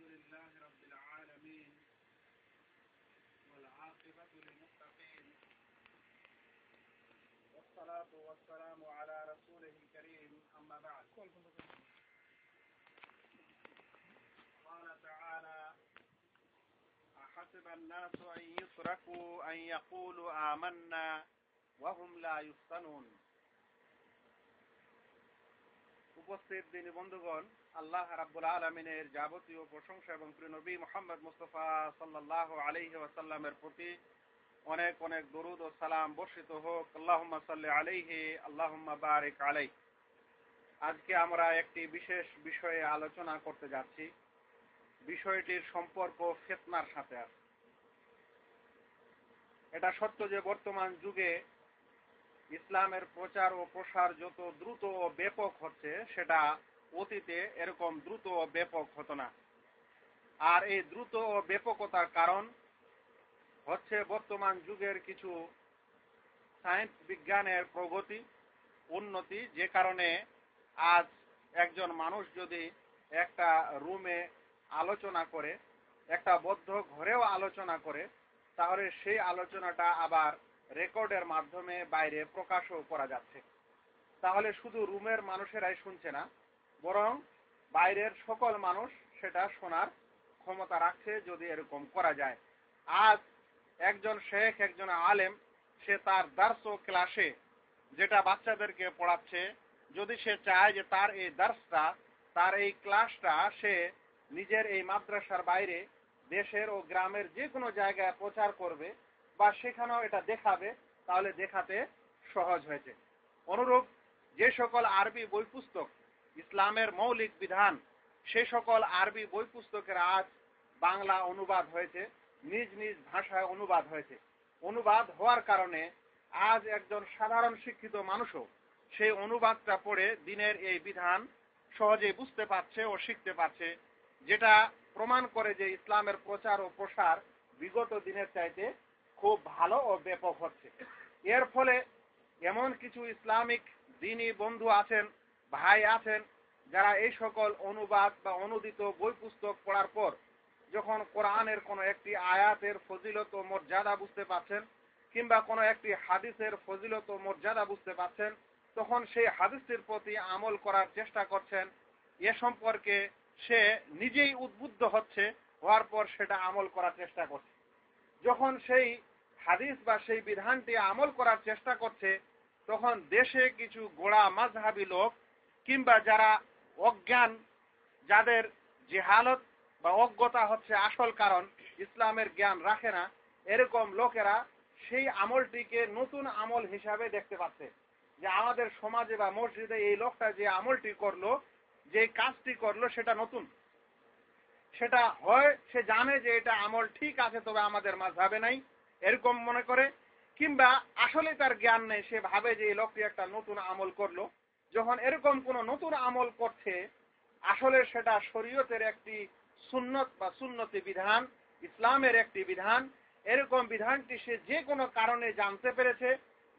لله رب العالمين والعاقبة للمتقين والصلاة والسلام على رسوله الكريم أما بعد قال تعالى أحسب الناس أن يتركوا أن يقولوا آمنا وهم لا يفتنون উপস্থিত দিনী বন্ধুগণ, আল্লাহ রাব্বুল আলামিনের যাবতীয় প্রশংসা এবং প্রিয় নবী মুহাম্মদ মুস্তাফা সাল্লাল্লাহু আলাইহি ওয়াসাল্লামের প্রতি অনেক অনেক দরুদ ও সালাম বর্ষিত হোক। আল্লাহুম্মা সাল্লি আলাইহি আল্লাহুম্মা বারিক আলাইহি। আজকে আমরা একটি বিশেষ বিষয়ে আলোচনা করতে যাচ্ছি। বিষয়টির সম্পর্ক ফিতনার সাথে আছে। এটা সত্য যে বর্তমান যুগে ইসলামের প্রচার ও প্রসার যত দ্রুত ও ব্যাপক হচ্ছে, সেটা অতীতে এরকম দ্রুত ও ব্যাপক হতো না। আর এই দ্রুত ও ব্যাপকতার কারণ হচ্ছে বর্তমান যুগের কিছু সায়েন্স বিজ্ঞানের প্রগতি, উন্নতি, যে কারণে আজ একজন মানুষ যদি একটা রুমে আলোচনা করে, একটা বদ্ধ ঘরেও আলোচনা করে, তাহলে সেই আলোচনাটা আবার রেকর্ডের মাধ্যমে বাইরে প্রকাশও করা যাচ্ছে। তাহলে শুধু রুমের মানুষেরাই শুনছে না, বরং বাইরের সকল মানুষ সেটা শোনার ক্ষমতা রাখছে যদি এরকম করা যায়। আজ একজন শেখ, একজন আলেম, সে তার দার্স ও ক্লাসে যেটা বাচ্চাদেরকে পড়াচ্ছে, যদি সে চায় যে তার এই দার্সটা, তার এই ক্লাসটা সে নিজের এই মাদ্রাসার বাইরে দেশের ও গ্রামের যে কোনো জায়গায় প্রচার করবে বা সেখানেও এটা দেখাবে, তাহলে দেখাতে সহজ হয়েছে। অনুরূপ যে সকল আরবি বই পুস্তক ইসলামের মৌলিক বিধান, সে সকল আরবি বই পুস্তকের আজ বাংলা অনুবাদ হয়েছে, নিজ নিজ ভাষায় অনুবাদ হয়েছে। অনুবাদ হওয়ার কারণে আজ একজন সাধারণ শিক্ষিত মানুষও সেই অনুবাদটা পড়ে দিনের এই বিধান সহজেই বুঝতে পারছে ও শিখতে পারছে, যেটা প্রমাণ করে যে ইসলামের প্রচার ও প্রসার বিগত দিনের চাইতে খুব ভালো ও ব্যাপক হচ্ছে। এর ফলে এমন কিছু ইসলামিক দ্বীনী বন্ধু আছেন, ভাই আছেন, যারা এই সকল অনুবাদ বা অনুদিত বই পুস্তক পড়ার পর যখন কোরআনের কোনো একটি আয়াতের ফজিলত ও মর্যাদা বুঝতে পারছেন, কিংবা কোনো একটি হাদিসের ফজিলত ও মর্যাদা বুঝতে পারছেন, তখন সেই হাদিসটির প্রতি আমল করার চেষ্টা করছেন। এ সম্পর্কে সে নিজেই উদ্বুদ্ধ হচ্ছে, হওয়ার পর সেটা আমল করার চেষ্টা করছে। যখন সেই হাদিস বা সেই বিধানটি আমল করার চেষ্টা করছে, তখন দেশে কিছু গোড়া মাযহাবী লোক, কিংবা যারা অজ্ঞান, যাদের জেহালত বা অজ্ঞতা হচ্ছে আসল কারণ, ইসলামের জ্ঞান রাখে না, এরকম লোকেরা সেই আমলটিকে নতুন আমল হিসাবে দেখতে পাচ্ছে, যে আমাদের সমাজে বা মসজিদে এই লোকটা যে আমলটি করলো, যে কাজটি করলো, সেটা নতুন। সেটা হয় সে জানে যে এটা আমল ঠিক আছে, তবে আমাদের মাযহাবে নাই, এরকম মনে করে, কিংবা আসলে তার জ্ঞান নেই, সে ভাবে যে এই লোকটি একটা নতুন আমল করলো। যখন এরকম কোনো নতুন আমল করছে, আসলে সেটা শরীয়তের একটি সুন্নত বা সুন্নতি বিধান, ইসলামের একটি বিধান, এরকম বিধানটি সে যে কোনো কারণে জানতে পেরেছে,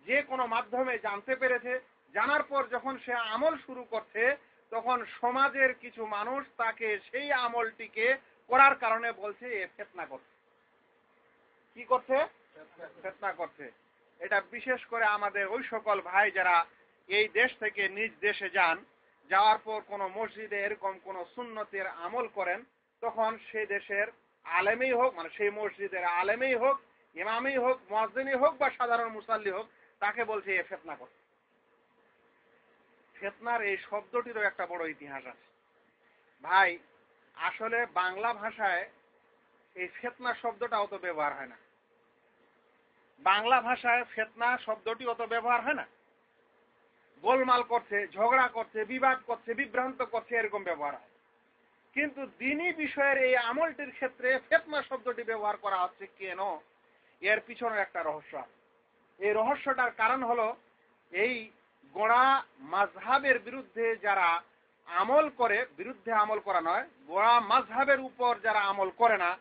যে কোনো মাধ্যমে জানতে পেরেছে, জানার পর যখন সে আমল শুরু করছে, তখন সমাজের কিছু মানুষ তাকে সেই আমলটিকে করার কারণে বলছে এ ফিতনা করছে। কি করছে? ফিতনা করছে। এটা বিশেষ করে আমাদের ওই সকল ভাই যারা এই দেশ থেকে নিজ দেশে যান, যাওয়ার পর কোনো মসজিদে এরকম কোনো সুন্নতের আমল করেন, তখন সেই দেশের আলেমেই হোক, মানে সেই মসজিদের আলেমেই হোক, ইমামই হোক, মুয়াজ্জিনই হোক বা সাধারণ মুসাল্লি হোক, তাকে বলছে এ ফিতনা করছে। ফিতনার এই শব্দটিরও একটা বড় ইতিহাস আছে ভাই। আসলে বাংলা ভাষায় এই ফিতনা শব্দটা অত ব্যবহার হয় না। বাংলা ভাষায় ফিতনা শব্দটি অত ব্যবহার হয় না। গোলমাল করছে, ঝগড়া করছে, বিবাদ করছে, বিভ্রান্ত করছে, এরকম ব্যবহার হয়। কিন্তু দ্বীনী বিষয়ের এই আমলটির ক্ষেত্রে ফিতনা শব্দটি ব্যবহার করা হচ্ছে কেন? এর পিছনে একটা রহস্য আছে। এই রহস্যটার কারণ হলো, এই গোড়া মাযহাবের বিরুদ্ধে যারা আমল করে, বিরুদ্ধে আমল করা নয়, গোড়া মাযহাবের উপর যারা আমল করে না,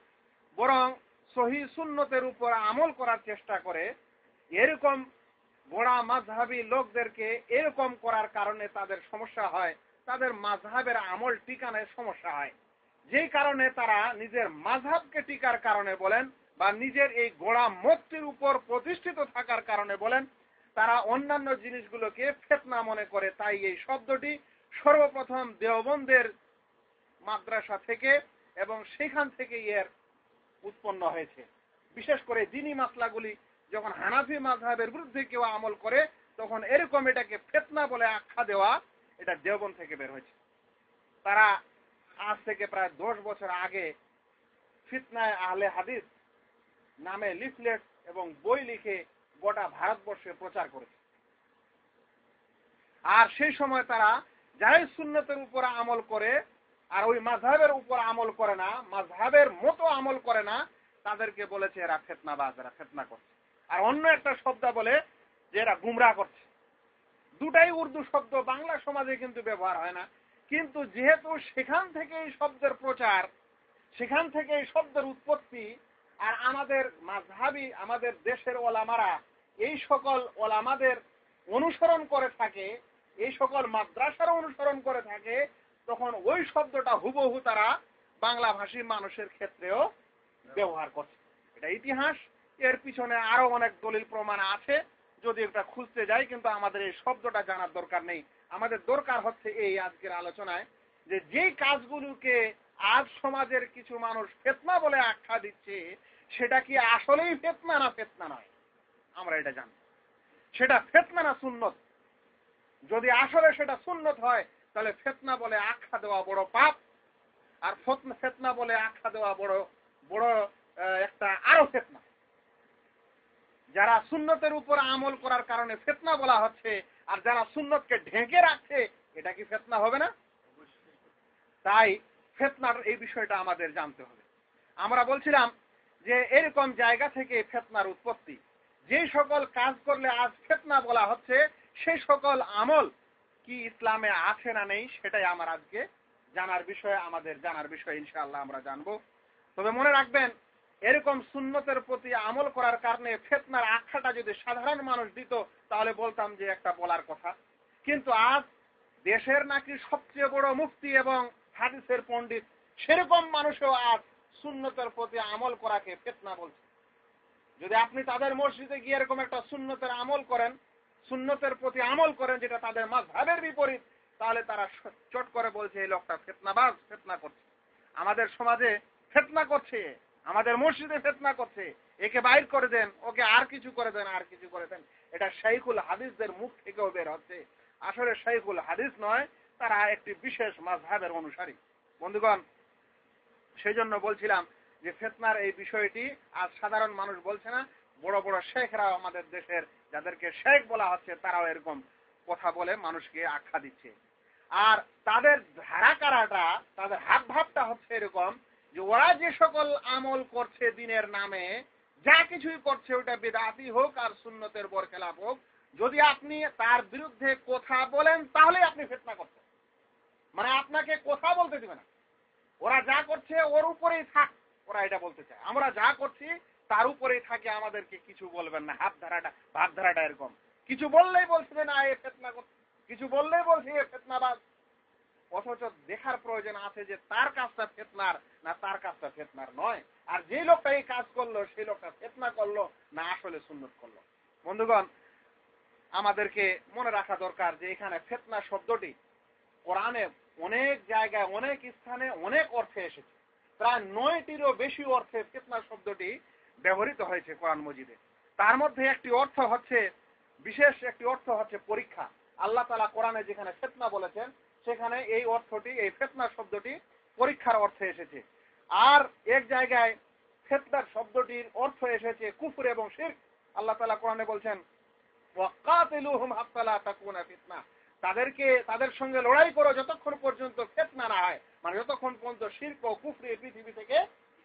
বরং সহিহ সুন্নতের উপর আমল করার চেষ্টা করে, এরকম গোড়া মাযহাবী লোকদেরকে এরকম করার কারণে তাদের সমস্যা হয়, তাদের মাযহাবের আমল টিকানোর সমস্যা হয়। যেই কারণে তারা নিজের মাযহাবকে টিকার কারণে বলেন বা নিজের এই গোড়া মতটির উপর প্রতিষ্ঠিত থাকার কারণে বলেন, তারা অন্যান্য জিনিসগুলোকে ফিতনা মনে করে। তাই এই শব্দটি সর্বপ্রথম দেওবন্দের মাদ্রাসা থেকে এবং সেখান থেকে এর উৎপন্ন হয়েছে। বিশেষ করে দ্বীনি মাসলাগুলি যখন হানাফি মাযহাবের বিরুদ্ধে কেউ আমল করে, তখন এরকম এটাকে ফিতনা বলে আখ্যা দেওয়া, এটা দেওবন্দ থেকে বের হয়েছে। তারা আজ থেকে প্রায় 10 বছর আগে ফিতনায়ে আহলে হাদিস নামে লিফলেট এবং বই লিখে গোটা ভারতবর্ষে প্রচার করেছে। আর সেই সময় তারা যারাই সুন্নতের উপর আমল করে আর ওই মাযহাবের উপর আমল করে না, মাযহাবের মতো আমল করে না, তাদেরকে বলেছে এরা ফিতনাবাজ, এরা ফিতনা করছে। আর অন্য একটা শব্দ বলে যে এরা গুমরাহ করছে। দুটাই উর্দু শব্দ, বাংলা সমাজে কিন্তু ব্যবহার হয় না। কিন্তু যেহেতু সেখান থেকে এই শব্দের প্রচার, সেখান থেকে এই শব্দের উৎপত্তি, আর আমাদের মাযহাবী আমাদের দেশের ওলামারা এই সকল ওলামাদের অনুসরণ করে থাকে, এই সকল মাদ্রাসার অনুসরণ করে থাকে, তখন ওই শব্দটা হুবহু তারা বাংলা ভাষী মানুষের ক্ষেত্রেও ব্যবহার করছে। এটা ইতিহাস, এর পিছনে আরো অনেক দলিল প্রমাণ আছে যদি এটা খুঁজতে যাই, কিন্তু আমাদের এই শব্দটা জানার দরকার নেই। আমাদের দরকার হচ্ছে এই আজকের আলোচনায় যে যেই কাজগুলোকে আজ সমাজের কিছু মানুষ ফিতনা বলে আখ্যা দিচ্ছে, সেটা কি আসলেই ফিতনা না ফিতনা নয়, আমরা এটা জানি। সেটা ফিতনা না সুন্নত? যদি আসলে সেটা সুন্নত হয়, তাহলে ফিতনা বলে আখ্যা দেওয়া বড় পাপ, আর ফিতনা বলে আখ্যা দেওয়া বড় বড় একটা আরো ফিতনা। যারা সুন্নতের উপর আমল করার কারণে ফিতনা বলা হচ্ছে, আর যারা সুন্নতকে ঢেকে রাখছে, এটা কি ফিতনা হবে না? তাই ফিতনার এই বিষয়টা আমাদের জানতে হবে। আমরা বলছিলাম যে এরকম জায়গা থেকে ফিতনার উৎপত্তি। যে সকল কাজ করলে আজ ফিতনা বলা হচ্ছে, সেই সকল আমল কি ইসলামে আছে না নেই, সেটাই আমার আজকে জানার বিষয়, আমাদের জানার বিষয়। ইনশাআল্লাহ আমরা জানবো। তবে মনে রাখবেন, এরকম সুন্নতের প্রতি আমল করার কারণে ফিতনার আখ্যাটা যদি সাধারণ মানুষ দিত, তাহলে বলতাম যে একটা বলার কথা। কিন্তু আজ দেশের নাকি সবচেয়ে বড় মুফতি এবং হাদিসের পণ্ডিত, সেরকম মানুষও আজ সুন্নতের প্রতি আমল করাকে ফিতনা বলছে। যদি আপনি তাদের মসজিদে গিয়ে এরকম একটা সুন্নতের আমল করেন, সুন্নতের প্রতি আমল করেন যেটা তাদের মাযহাবের বিপরীত, তাহলে তারা চট করে বলছে এই লোকটা ফিতনাবাজ, ফিতনা করছে, আমাদের সমাজে ফিতনা করছে, আমাদের মসজিদে ফিতনা করছে, একে বাইর করে দেন, ওকে আর কিছু করে দেন, আর কিছু করে দেন। এটা শাইখুল হাদিসদের মুখ থেকেও বের হচ্ছে। আসলে শাইখুল হাদিস নয়, তারা একটি বিশেষ মাযহাবের অনুসারী। বন্ধুগণ, সেই জন্য বলছিলাম যে ফিতনার এই বিষয়টি আজ সাধারণ মানুষ বলছে না, বড় বড় শেখরাও আমাদের দেশের, যাদেরকে শেখ বলা হচ্ছে, তারাও এরকম কথা বলে মানুষকে আখ্যা দিচ্ছে। আর তাদের ধারাকারাটা, তাদের হাত ভাবটা হচ্ছে এরকম যে ওরা যে সকল আমল করছে দিনের নামে, যা কিছুই করছে, ওটা বিদআতি হোক আর সুন্নতের বরখেলাপ হোক, যদি আপনি তার বিরুদ্ধে কথা বলেন, তাহলে আপনি ফিতনা করছেন। মানে আপনাকে কথা বলতে দিবে না। ওরা যা করছে ওর উপরেই থাক, ওরা এটা বলতে চায়। আমরা যা করছি তার উপরেই থাকে, আমাদেরকে কিছু বলবেন না। ভাবধারাটা এরকম। কিছু বললেই বলছে না এ ফিতনা করছে, কিছু বললেই বলছে এ ফিতনাবাজ। অথচ দেখার প্রয়োজন আছে যে তার কাজটা ফিতনার না তার কাজটা ফিতনার নয়, আর যে লোকটা এই কাজ করলো সেই লোকটা ফিতনা করলো না আসলে সুন্নত করলো। বন্ধুগণ, আমাদেরকে মনে রাখা দরকার যে এখানে ফিতনা শব্দটি কোরআনে অনেক জায়গায়, অনেক স্থানে, অনেক অর্থে এসেছে। প্রায় 9টিরও বেশি অর্থে ফিতনা শব্দটি ব্যবহৃত হয়েছে কোরআন মজিদে। তার মধ্যে একটি অর্থ হচ্ছে, বিশেষ একটি অর্থ হচ্ছে পরীক্ষা। আল্লাহ তাআলা কোরআনে যেখানে ফিতনা বলেছেন, সেখানে এই অর্থটি, এই ফিতনা শব্দটি পরীক্ষার অর্থে এসেছে। আর এক জায়গায় ফিতনার শব্দটির অর্থ এসেছে কুফর এবং শিরক। আল্লাহ তাআলা কোরআনে বলছেন, ওয়াকাতিলুহুম হাত্তা লা তাকুনা ফিতনা, তাদের সঙ্গে লড়াই করো যতক্ষণ পর্যন্ত ফিতনা না হয়, মানে যতক্ষণ পর্যন্ত শিরক ও কুফরি পৃথিবী থেকে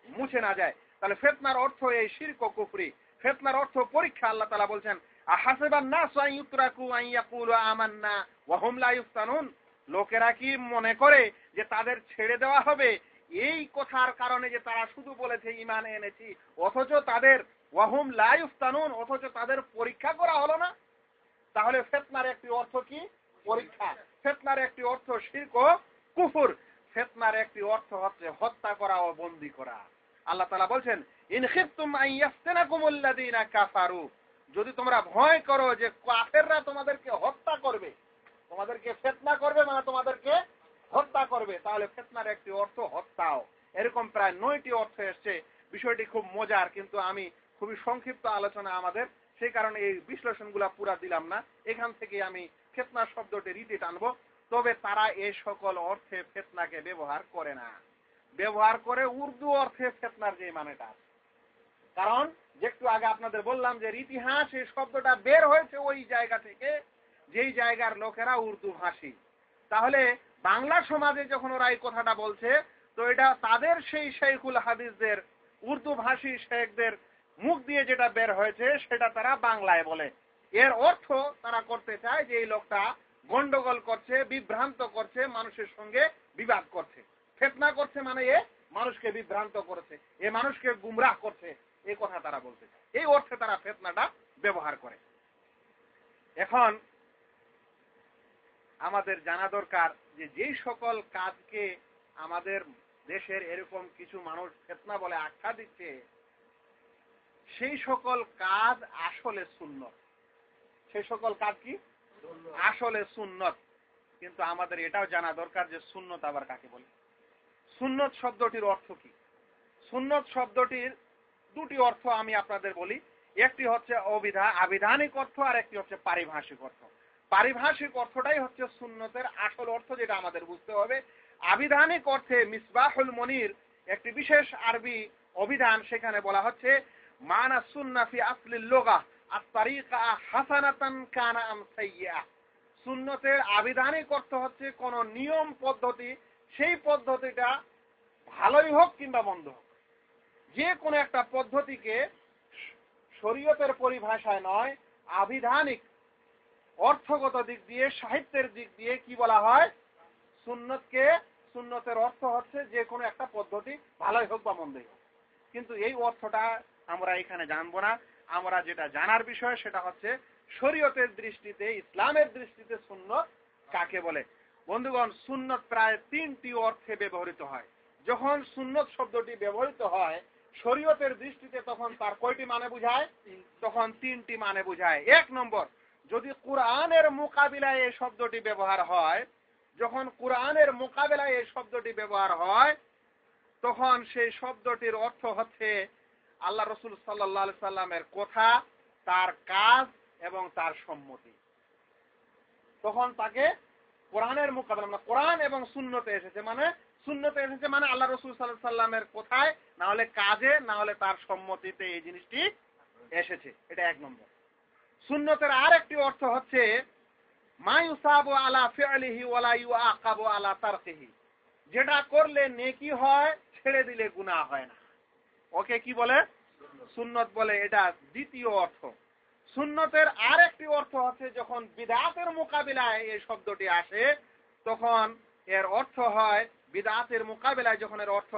মুছে না যায়। তাহলে ফিতনার অর্থ এই শিরক ও কুফরি, ফিতনার অর্থ পরীক্ষা। আল্লাহ তাআলা বলছেন, আহাসিবান নাসু আন ইউতরাকু আন ইয়াকুলু আমান্না ওয়া হুম লা ইফতানুন, লোকেরা কি মনে করে যে তাদের ছেড়ে দেওয়া হবে এই কথার কারণে যে তারা শুধু বলেছে ঈমান এনেছি, অথচ তাদের ওয়া হুম লা ইফতানুন, অথচ তাদের পরীক্ষা করা হলো না? তাহলে ফিতনার একটি অর্থ কি? পরীক্ষা। ফিতনার একটি অর্থ শিরক ও কুফর। ফিতনার একটি অর্থ হচ্ছে হত্যা করা ও বন্দী করা। আল্লাহ তাআলা বলছেন, ইন খিফতুম আন ইয়াফতিনাকুমুল্লাযীনা কাফারু, যদি তোমরা ভয় করো যে কাফেররা তোমাদেরকে হত্যা করবে, তোমাদেরকে ফিতনা করবে, মানে তোমাদেরকে হত্যা করবে, তাহলে ফিতনার একটি অর্থ হত্যাও। এরকম প্রায় 9টি অর্থ এসেছে। বিষয়টি খুব মজার, কিন্তু আমি খুবই সংক্ষিপ্ত আলোচনা আমাদের, সেই কারণে এই বিশ্লেষণগুলো পুরা দিলাম না। এখান থেকে আমি ফিতনা শব্দটি রীতি টানবো। তবে তারা এই সকল অর্থে ফিতনাকে ব্যবহার করে না, ব্যবহার করে উর্দু অর্থে ফিতনার যে মানেটা। কারণ যে একটু আগে আপনাদের বললাম যে ইতিহাস এই শব্দটা বের হয়েছে ওই জায়গা থেকে যেই জায়গার লোকেরা উর্দু ভাষী। তাহলে বাংলা সমাজে যখন ওরা এই কথাটা বলছে, তো এটা তাদের সেই শেখুল হাদিসদের, উর্দু ভাষী শেখদের মুখ দিয়ে যেটা বের হয়েছে সেটা তারা বাংলায় বলে। এর অর্থ তারা করতে চায় যে এই লোকটা গন্ডগোল করছে, বিভ্রান্ত করছে, মানুষের সঙ্গে বিবাদ করছে। ফিতনা করছে মানে এ মানুষকে বিভ্রান্ত করেছে, এ মানুষকে গুমরাহ করছে, এই কথা তারা বলতে চায়। এই অর্থে তারা ফিতনাটা ব্যবহার করে। এখন আমাদের জানা দরকার যে যেই সকল কাজকে আমাদের দেশের এরকম কিছু মানুষ ফিতনা বলে আখ্যা দিচ্ছে, সেই সকল কাজ আসলে সুন্নত। সেই সকল কাজ কি আসলে সুন্নত। কিন্তু আমাদের এটাও জানা দরকার যে সুন্নত আবার কাকে বলে। সুন্নত শব্দটির অর্থ কি? সুন্নত শব্দটির দুটি অর্থ আমি আপনাদের বলি। একটি হচ্ছে আবিধানিক অর্থ, আর একটি হচ্ছে পারিভাষিক অর্থ। পারিভাষিক অর্থটাই হচ্ছে সুন্নতের আসল অর্থ, যেটা আমাদের বুঝতে হবে। আবিধানিক অর্থে মিসবাহুল মনির একটি বিশেষ আরবি অভিধান, সেখানে বলা হচ্ছে মানা সুন্নাহ ফি আসলিল লুগাহ আত-তারিকা হাসানাতান কানা আম সাইয়্যা। সুন্নতের আবিধানিক অর্থ হচ্ছে কোন নিয়ম পদ্ধতি, সেই পদ্ধতিটা ভালোই হোক কিংবা মন্দ হোক। যে কোনো একটা পদ্ধতিকে শরীয়তের পরিভাষায় নয়, আবিধানিক অর্থগত দিক দিয়ে, সাহিত্যের দিক দিয়ে কি বলা হয়? সুন্নতকে। সুন্নতের অর্থ হচ্ছে যে কোনো একটা পদ্ধতি ভালোই হোক বা মন্দই হোক। কিন্তু এই অর্থটা আমরা এখানে জানবো না। আমরা যেটা জানার বিষয় সেটা হচ্ছে শরীয়তের দৃষ্টিতে, ইসলামের দৃষ্টিতে সুন্নত কাকে বলে। বন্ধুগণ, সুন্নত প্রায় 3টি অর্থে ব্যবহৃত হয়। যখন সুন্নত শব্দটি ব্যবহৃত হয় শরীয়তের দৃষ্টিতে, তখন তার কয়টি মানে বুঝায়? তখন 3টি মানে বুঝায়। 1 নম্বর, যদি কোরআনের মোকাবিলায় এই শব্দটি ব্যবহার হয়, যখন কোরআনের মোকাবিলায় এই শব্দটি ব্যবহার হয়, তখন সেই শব্দটির অর্থ হচ্ছে আল্লাহ রসুল সাল্লাল্লাহু আলাইহি সাল্লামের কথা, তার কাজ এবং তার সম্মতি। তখন তাকে কোরআনের মোকাবিলা, মানে কোরআন এবং সুন্নতে এসেছে, মানে সুন্নতে এসেছে মানে আল্লাহ রসুল সাল্লাল্লাহু আলাইহি সাল্লামের কথায়, না হলে কাজে, না হলে তার সম্মতিতে এই জিনিসটি এসেছে। এটা 1 নম্বর। সুন্নতের আর একটি অর্থ হচ্ছে মা ইউসাবু আলা ফি'লিহি ওয়া লা ইউআকাবু আলা তারকিহি। যেটা করলে নেকি হয়, ছেড়ে দিলে গুনাহ হয় না, ওকে কি বলে? সুন্নত বলে। এটা দ্বিতীয় অর্থ। সুন্নতের আর একটি অর্থ হচ্ছে যখন বিদআতের মোকাবিলায় এই শব্দটি আসে, তখন এর অর্থ হয়, বিদআতের মোকাবিলায় যখন এর অর্থ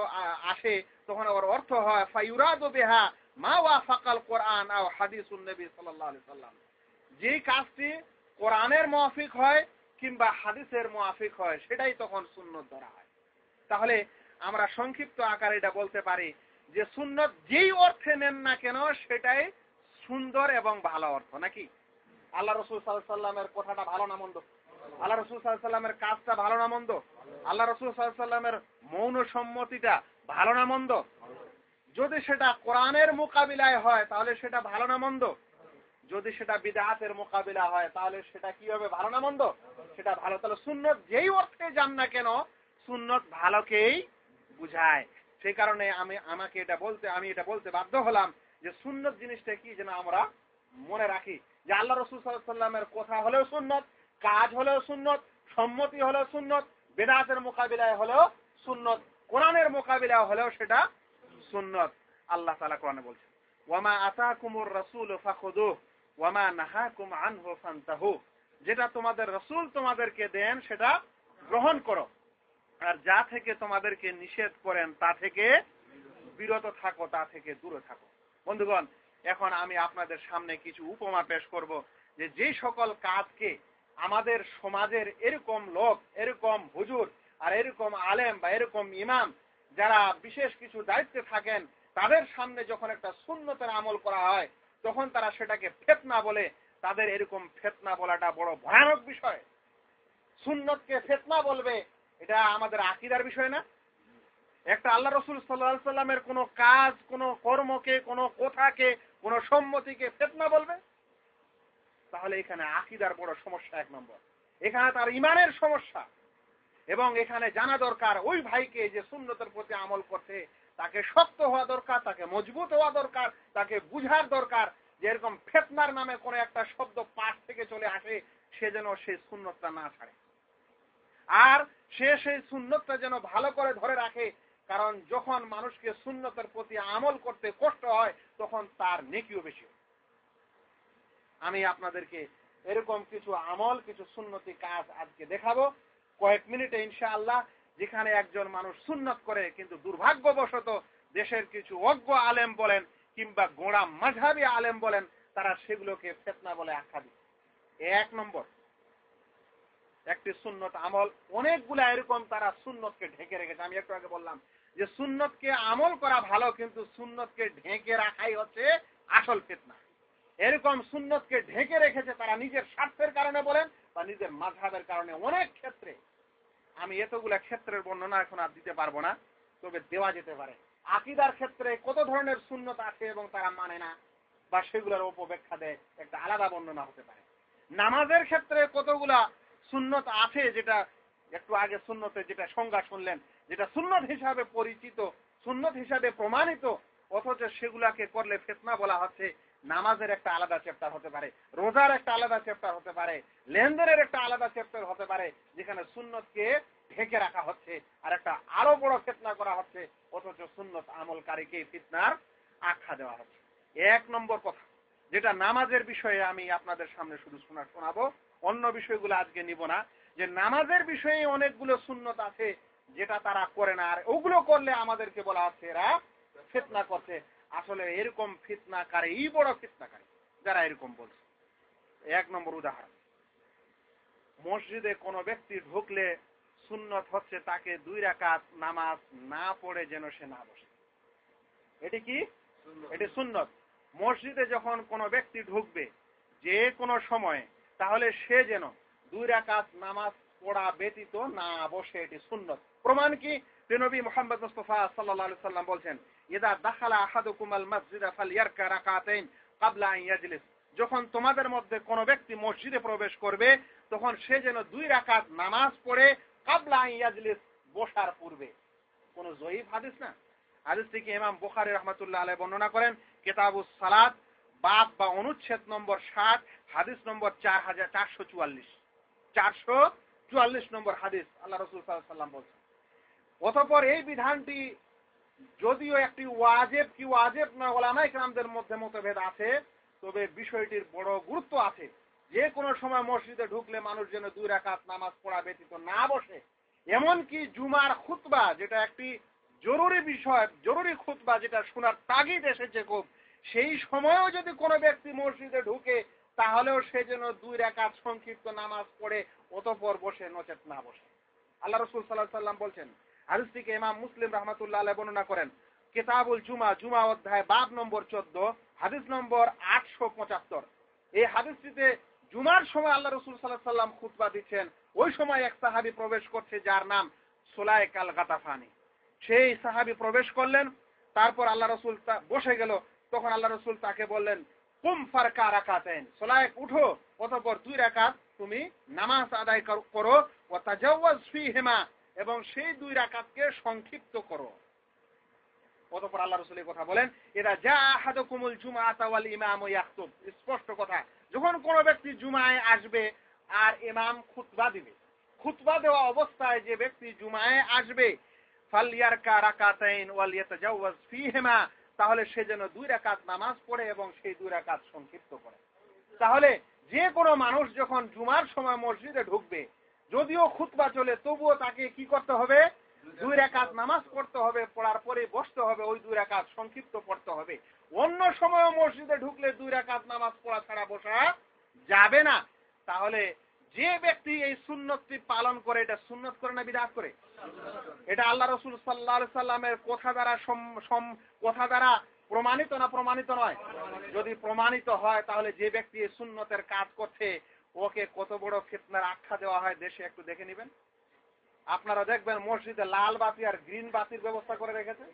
আসে, তখন ওর অর্থ হয় ফায়ুরাদু বিহা মা ওয়াফাকাল কোরআন আও হাদিসুন নবী সাল্লাল্লাহু আলাইহি সাল্লাম। যেই কাজটি কোরআনের মুআফিক হয় কিংবা হাদিসের মুআফিক হয়, সেটাই তখন সুন্নত ধরা হয়। তাহলে আমরা সংক্ষিপ্ত আকারে এটা বলতে পারি যে সুন্নত যেই অর্থে নেন না কেন সেটাই সুন্দর এবং ভালো অর্থ, নাকি? আল্লাহ রসুল সাল্লাল্লাহু আলাইহি সাল্লামের কথাটা ভালো না মন্দ? আল্লাহ রসুল সাল্লাল্লাহু আলাইহি সাল্লামের কাজটা ভালো না মন্দ? আল্লাহ রসুল সাল্লাল্লাহু আলাইহি সাল্লামের মৌন সম্মতিটা ভালো না মন্দ? যদি সেটা কোরআনের মোকাবিলায় হয় তাহলে সেটা ভালো না মন্দ? যদি সেটা বিদআতের মোকাবিলা হয় তাহলে সেটা কি হবে? ভালো না মন্দ? সেটা ভালো। তাহলে সুন্নত যেই অর্থে যান না কেন, সুন্নত ভালোকেই বুঝায়। সেই কারণে আমি এটা বলতে বাধ্য হলাম যে সুন্নত জিনিসটা কি যেন আমরা মনে রাখি, যে আল্লাহ রাসূল সাল্লাল্লাহু আলাইহি সাল্লামের কথা হলেও সুন্নত, কাজ হলেও সুন্নত, সম্মতি হলেও সুন্নত, বিদআতের মোকাবিলায় হলেও সুন্নত, কোরআনের মোকাবিলায় হলেও সেটা সুন্নত। আল্লাহ তাআলা কোরআনে বলছেন, ওয়ামা আতাকুমুর রাসূলু ফাখুযুহু ওয়ামা নাহাকুম আনহু ফান্তাহু। যেটা তোমাদের রাসূল তোমাদেরকে দেন সেটা গ্রহণ করো, আর যা থেকে তোমাদেরকে নিষেধ করেন তা থেকে বিরত থাকো, তা থেকে দূরে থাকো। বন্ধুগণ, এখন আমি আপনাদের সামনে কিছু উপমা পেশ করব যে সকল কাজকে আমাদের সমাজের এরকম লোক, এরকম হুজুর আর এরকম আলেম বা এরকম ইমাম যারা বিশেষ কিছু দায়িত্বে থাকেন, তাদের সামনে যখন একটা সুন্নতের আমল করা হয় তখন তারা সেটাকে ফিতনা বলে। তাদের এরকম ফিতনা বলাটা বড় ভয়ানক বিষয়। সুন্নতকে ফিতনা বলবে, এটা আমাদের আকীদার বিষয় না? একটা আল্লাহ রাসূল সাল্লাল্লাহু আলাইহি সাল্লামের কোনো কাজ, কোনো কর্মকে, কোনো কথাকে, কোনো সম্মতিকে ফিতনা বলবে? তাহলে এখানে আকীদার বড় সমস্যা। এক নম্বর, এখানে তার ঈমানের সমস্যা। এবং এখানে জানা দরকার ওই ভাইকে যে সুন্নতের প্রতি আমল করছে তাকে শক্ত হওয়া দরকার, তাকে মজবুত হওয়া দরকার, তাকে বুঝার দরকার যে এরকম ফিতনার নামে কোনো একটা শব্দ পাঠ থেকে চলে আসে, সে যেন সেই সুন্নতটা না ছাড়ে, আর সে সেই সুন্নতটা যেন ভালো করে ধরে রাখে। কারণ যখন মানুষকে সুন্নতের প্রতি আমল করতে কষ্ট হয় তখন তার নেকিও বেশি হয়। আমি আপনাদেরকে এরকম কিছু আমল, কিছু সুন্নতি কাজ আজকে দেখাবো কয়েক মিনিটে ইনশাআল্লাহ, যেখানে একজন মানুষ সুন্নত করে কিন্তু দুর্ভাগ্যবশত দেশের কিছু অজ্ঞ আলেম বলেন কিংবা গোঁড়া মাযহাবী আলেম বলেন, তারা সেগুলোকে ফিতনা বলে আখ্যা দিচ্ছে। এক নম্বর, একটি সুন্নত আমল, অনেকগুলা এরকম তারা সুন্নতকে ঢেকে রেখেছে। আমি একটু আগে বললাম যে সুন্নতকে আমল করা ভালো, কিন্তু সুন্নতকে ঢেকে রাখাই হচ্ছে আসল ফিতনা। এরকম সুন্নতকে ঢেকে রেখেছে তারা নিজের স্বার্থের কারণে বলেন বা নিজের মাযহাবের কারণে। অনেক ক্ষেত্রে, আমি এতগুলা ক্ষেত্রের বর্ণনা এখন আর দিতে পারবো না, তবে দেওয়া যেতে পারে। আকীদার ক্ষেত্রে কত ধরনের সুন্নত আছে এবং তারা মানে না বা সেগুলোর অপব্যাখ্যা দেয়, একটা আলাদা বর্ণনা হতে পারে। নামাজের ক্ষেত্রে কতগুলা সুন্নত আছে, যেটা একটু আগে সুন্নতের যেটা সংজ্ঞা শুনলেন, যেটা সুন্নত হিসাবে পরিচিত, সুন্নত হিসাবে প্রমাণিত, অথচ সেগুলাকে করলে ফিতনা বলা হচ্ছে। নামাজের একটা আলাদা চ্যাপ্টার হতে পারে, রোজার একটা আলাদা চ্যাপ্টার হতে পারে, লেনদেনের একটা আলাদা চ্যাপ্টার হতে পারে, যেখানে সুন্নতকে ঢেকে রাখা হচ্ছে আর একটা আরো বড় ফিতনা করা হচ্ছে, অথচ সুন্নত আমলকারীকে ফিতনার আখ্যা দেওয়া হচ্ছে। এক নম্বর কথা, যেটা নামাজের বিষয়ে আমি আপনাদের সামনে শুধু শোনাবো, অন্য বিষয়গুলো আজকে নিব না, যে নামাজের বিষয়ে অনেকগুলো সুন্নত আছে যেটা তারা করে না, আর ওগুলো করলে আমাদেরকে বলা হচ্ছে এরা ফিতনা করছে। আসলে এরকম ফিতনাকারী বড় ফিতনাকারী যারা এরকম বলছে। এক নম্বর উদাহরণ, মসজিদে কোনো ব্যক্তি ঢুকলে সুন্নত হচ্ছে তাকে 2 রাকাত নামাজ না পড়ে যেন সে না বসে। এটি কি? এটি সুন্নত। মসজিদে যখন কোনো ব্যক্তি ঢুকবে যে কোনো সময়ে, তাহলে সে যেন 2 রাকাত নামাজ পড়া ব্যতীত না বসে, এটি সুন্নত। প্রমাণ কি? নবী মুহাম্মদ মুস্তাফা সাল্লাল্লাহু আলাইহি সাল্লাম বলেন, ইদা দাখালা আহাদুকুমাল মাসজিদা ফালইয়ারকা রাকাতাইন ক্বাবলা আন ইয়াজলিস। যখন তোমাদের মধ্যে কোনো ব্যক্তি মসজিদে প্রবেশ করবে তখন সে যেন 2 রাকাত নামাজ পড়ে ক্বাবলা আন ইয়াজলিস, বসার পূর্বে। কোন জয়ীফ হাদিস না, হাদিসটিকে ইমাম বুখারী রাহমাতুল্লাহ আলাইহি বর্ণনা করেন কিতাবুস সালাত, বাব বা অনুচ্ছেদ নম্বর 60, হাদিস নম্বর 4444 নম্বর হাদিস। আল্লাহ রাসূল সাল্লাল্লাহু আলাইহি ওয়াসাল্লাম বলেন, অতঃপর এই বিধানটি যদিও একটি ওয়াজিব কি ওয়াজিব না উলামায়ে কেরামদের মধ্যে মতভেদ আছে, তবে বিষয়টির বড় গুরুত্ব আছে। যে কোনো সময় মসজিদে ঢুকলে মানুষ যেন 2 রাকাত নামাজ পড়া ব্যতীত না বসে। এমনকি জুমার খুতবা, যেটা একটি জরুরি বিষয়, জরুরি খুতবা যেটা শোনার তাগিদ এসেছে খুব, সেই সময়ও যদি কোনো ব্যক্তি মসজিদে ঢুকে তাহলেও সে যেন 2 রাকাত সংক্ষিপ্ত নামাজ পড়ে অতঃপর বসে, নচেত না বসে। আল্লাহ রাসূল সাল্লাল্লাহু আলাইহি সাল্লাম বলেন, হাদিসটিকে ইমাম মুসলিম রাহমাতুল্লাহ আলাইহি বর্ণনা করেন কিতাবুল জুমা, জুমা অধ্যায় বাব নম্বর 14, হাদিস নম্বর 875। এই হাদিসটিতে জুমার সময় আল্লাহ রাসূল সাল্লাল্লাহু আলাইহি সাল্লাম খুতবা দিচ্ছেন। ওই সময় এক সাহাবী প্রবেশ করছে যার নাম সুলাইক আল গাতাফানি। সেই সাহাবী প্রবেশ করলেন, তারপর আল্লাহ রাসূল বসে গেল। তখন আল্লাহ রাসূল তাকে বললেন, কুম ফারকা রাকাতাইন, সুলাইক উঠো, অতঃপর 2 রাকাত তুমি নামাজ আদায় করো, ওয়া তাজাওয়াজ ফীহিমা, এবং সেই 2 রাকাতকে সংক্ষিপ্ত করো। অতঃপর আল্লাহ রাসূল এই কথা বলেন, ইদা জা আহাদুকুমুল জুমআতা ওয়াল ইমামু ইয়াখতুব। স্পষ্ট কথা, যখন কোনো ব্যক্তি জুমায় আসবে আর ইমাম খুতবা দিবে, খুতবা দেওয়া অবস্থায় যে ব্যক্তি জুমায় আসবে, ফালইয়ারকা রাকাতাইন ওয়াল ইয়াতাজাওয়াজ ফীহিমা, তাহলে সে যেন 2 রাকাত নামাজ পড়ে এবং সেই 2 রাকাত সংক্ষিপ্ত করে। তাহলে যে কোনো মানুষ যখন জুমার সময় মসজিদে ঢুকবে, যদিও খুতবা চলে, তবুও তাকে কি করতে হবে? 2 রাকাত নামাজ পড়তে হবে, পড়ার পরে বসতে হবে, ওই 2 রাকাত সংক্ষিপ্ত পড়তে হবে। অন্য সময় মসজিদে ঢুকলে 2 রাকাত নামাজ পড়া ছাড়া বসা যাবে না। তাহলে যে ব্যক্তি এই সুন্নতটি পালন করে, এটা সুন্নত করে না বিদআত করে? এটা আল্লাহ রাসূল সাল্লাল্লাহু আলাইহি সাল্লামের কথা দ্বারা প্রমাণিত না প্রমাণিত নয়? যদি প্রমাণিত হয় তাহলে যে ব্যক্তি এই সুন্নতের কাজ করছে ওকে কত বড় ফিতনার আখ্যা দেওয়া হয় দেশে একটু দেখে নেবেন। আপনারা দেখবেন মসজিদে লাল বাতি আর গ্রিন বাতির ব্যবস্থা করে রেখেছে,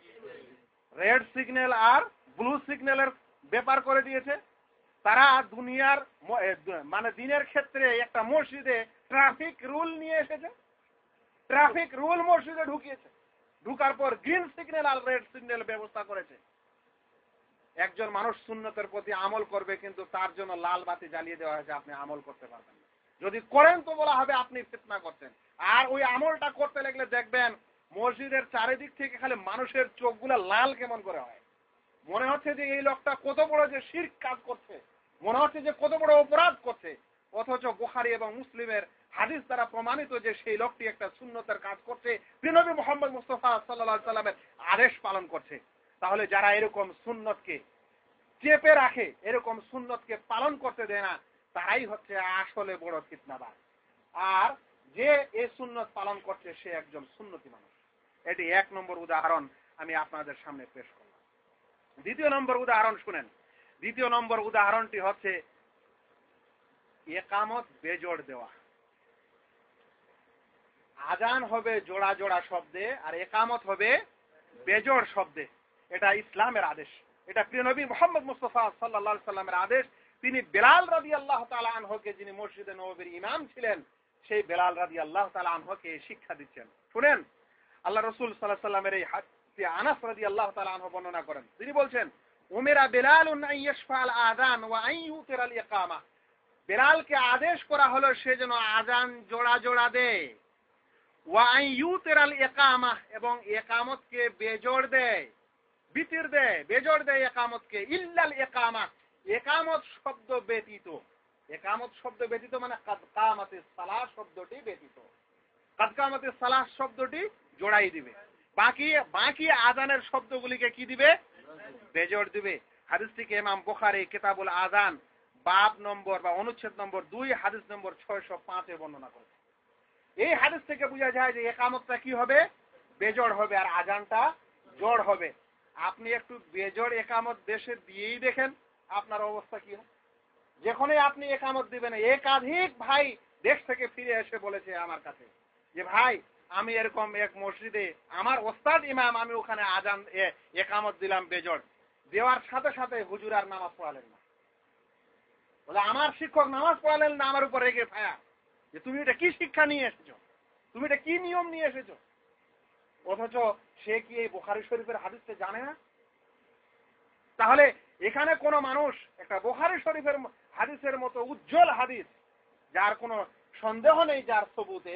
রেড সিগন্যাল আর ব্লু সিগন্যালের ব্যাপার করে দিয়েছে। তারা দুনিয়ার মানে দিনের ক্ষেত্রে একটা মসজিদে ট্রাফিক রুল নিয়ে এসেছে, ট্রাফিক রুল মসজিদে ঢুকিয়েছে, ঢুকার পর গ্রিন সিগন্যাল আর রেড সিগন্যাল ব্যবস্থা করেছে। একজন মানুষ সুন্নতের প্রতি আমল করবে কিন্তু তার জন্য লাল বাতি জ্বালিয়ে দেওয়া হয়েছে, আপনি আমল করতে পারবেন না। যদি করেন তো বলা হবে আপনি ফিতনা করছেন। আর ওই আমলটা করতে লাগলে দেখবেন মসজিদের চারিদিক থেকে খালি মানুষের চোখগুলো লাল কেমন করে হয়, মনে হচ্ছে যে এই লোকটা কত বড় যে শিরক কাজ করছে, মনে হচ্ছে যে কত বড় অপরাধ করছে। অথচ বুখারী এবং মুসলিমের হাদিস দ্বারা প্রমাণিত যে সেই লোকটি একটা সুন্নতের কাজ করছে, নবী মুহাম্মদ মুস্তাফা সাল্লাল্লাহু আলাইহি সাল্লামের আদেশ পালন করছে। তাহলে যারা এরকম সুন্নতকে চেপে রাখে, এরকম সুন্নতকে পালন করতে দেয় না, তারাই হচ্ছে আসলে বড় ফিতনাবাজ। আর যে এই সুন্নত পালন করছে সে একজন সুন্নতি মানুষ। এটি এক নম্বর উদাহরণ আমি আপনাদের সামনে পেশ করলাম। দ্বিতীয় নম্বর উদাহরণ শুনেন। দ্বিতীয় নম্বর উদাহরণটি হচ্ছে ইকামত বেজোড় দেওয়া। আজান হবে জোড়া জোড়া শব্দে আর ইকামত হবে বেজোড় শব্দে। এটা ইসলামের আদেশ, এটা প্রিয় নবী মুহাম্মদ মুস্তাফা সাল্লাল্লাহু আলাইহি সাল্লামের আদেশ। তিনি বেলাল রাদিয়াল্লাহু তাআলা আনহুকে, যিনি মসজিদে নববীর ইমাম ছিলেন, সেই বেলাল রাদিয়াল্লাহু তাআলা আনহুকে শিক্ষা দিচ্ছেন। শুনেন, আল্লাহ রাসূল সাল্লাল্লাহু আলাইহি সাল্লামের এই হাদিসে আনাস রাদিয়াল্লাহু তাআলা আনহু বর্ণনা করেন। তিনি বলছেন, উমিরা বেলালুন আন ইয়াশফাল আযান ওয়া আন ইউতিরাল ইকামা। বেলালকে আদেশ করা হলো সে যেন আযান জোড়া জোড়া দেয়, ওয়া আন ইউতিরাল ইকামা, এবং ইকামতকে বেজোড় দেয়, বিতির দেয়, বেজোড় দেয় ইকামতকে, ইল্লাল ইকামা, ইকামত শব্দ ব্যতীত। ইকামত শব্দ ব্যতীত মানে কাদ কামাতিস সালাহ শব্দটি ব্যতীত। কাদ কামাতিস সালাহ শব্দটি জোড়াই দিবে, বাকি আযানের শব্দগুলিকে কি দিবে? বেজোড় দিবে। হাদিসটিকে ইমাম বুখারী কিতাবুল আযান বাব নম্বর বা অনুচ্ছেদ নম্বর 2 হাদিস নম্বর 605 বর্ণনা করেছে। এই হাদিস থেকে বোঝা যায় যে ইকামতটা কি হবে? বেজোড় হবে, আর আযানটা জোড় হবে। আপনি একটু বেজোড় ইকামত দেশে দিয়েই দেখেন আপনার অবস্থা কি হয়। যখনই আপনি ইকামত দিবেন, একাধিক ভাই দেশ থেকে ফিরে এসে বলেছে আমার কাছে যে ভাই আমি এরকম এক মসজিদে আমার ওস্তাদ ইমাম, আমি ওখানে আযান ইকামত দিলাম বেজোড়, দেওয়ার সাথে সাথে হুজুর আর নামাজ পড়ালেন না। বলে আমার শিক্ষক নামাজ পড়ালেন না, আমার উপর রেগে ফায়া যে তুমি এটা কি শিক্ষা নিয়ে এসেছো, তুমি এটা কি নিয়ম নিয়ে এসেছো। অথচ সে কি এই বুখারী শরীফের হাদিসটা জানে না? তাহলে এখানে কোন মানুষ একটা বুখারী শরীফের হাদিসের মতো উজ্জ্বল হাদিস, যার কোনো সন্দেহ নেই, যার সবুতে,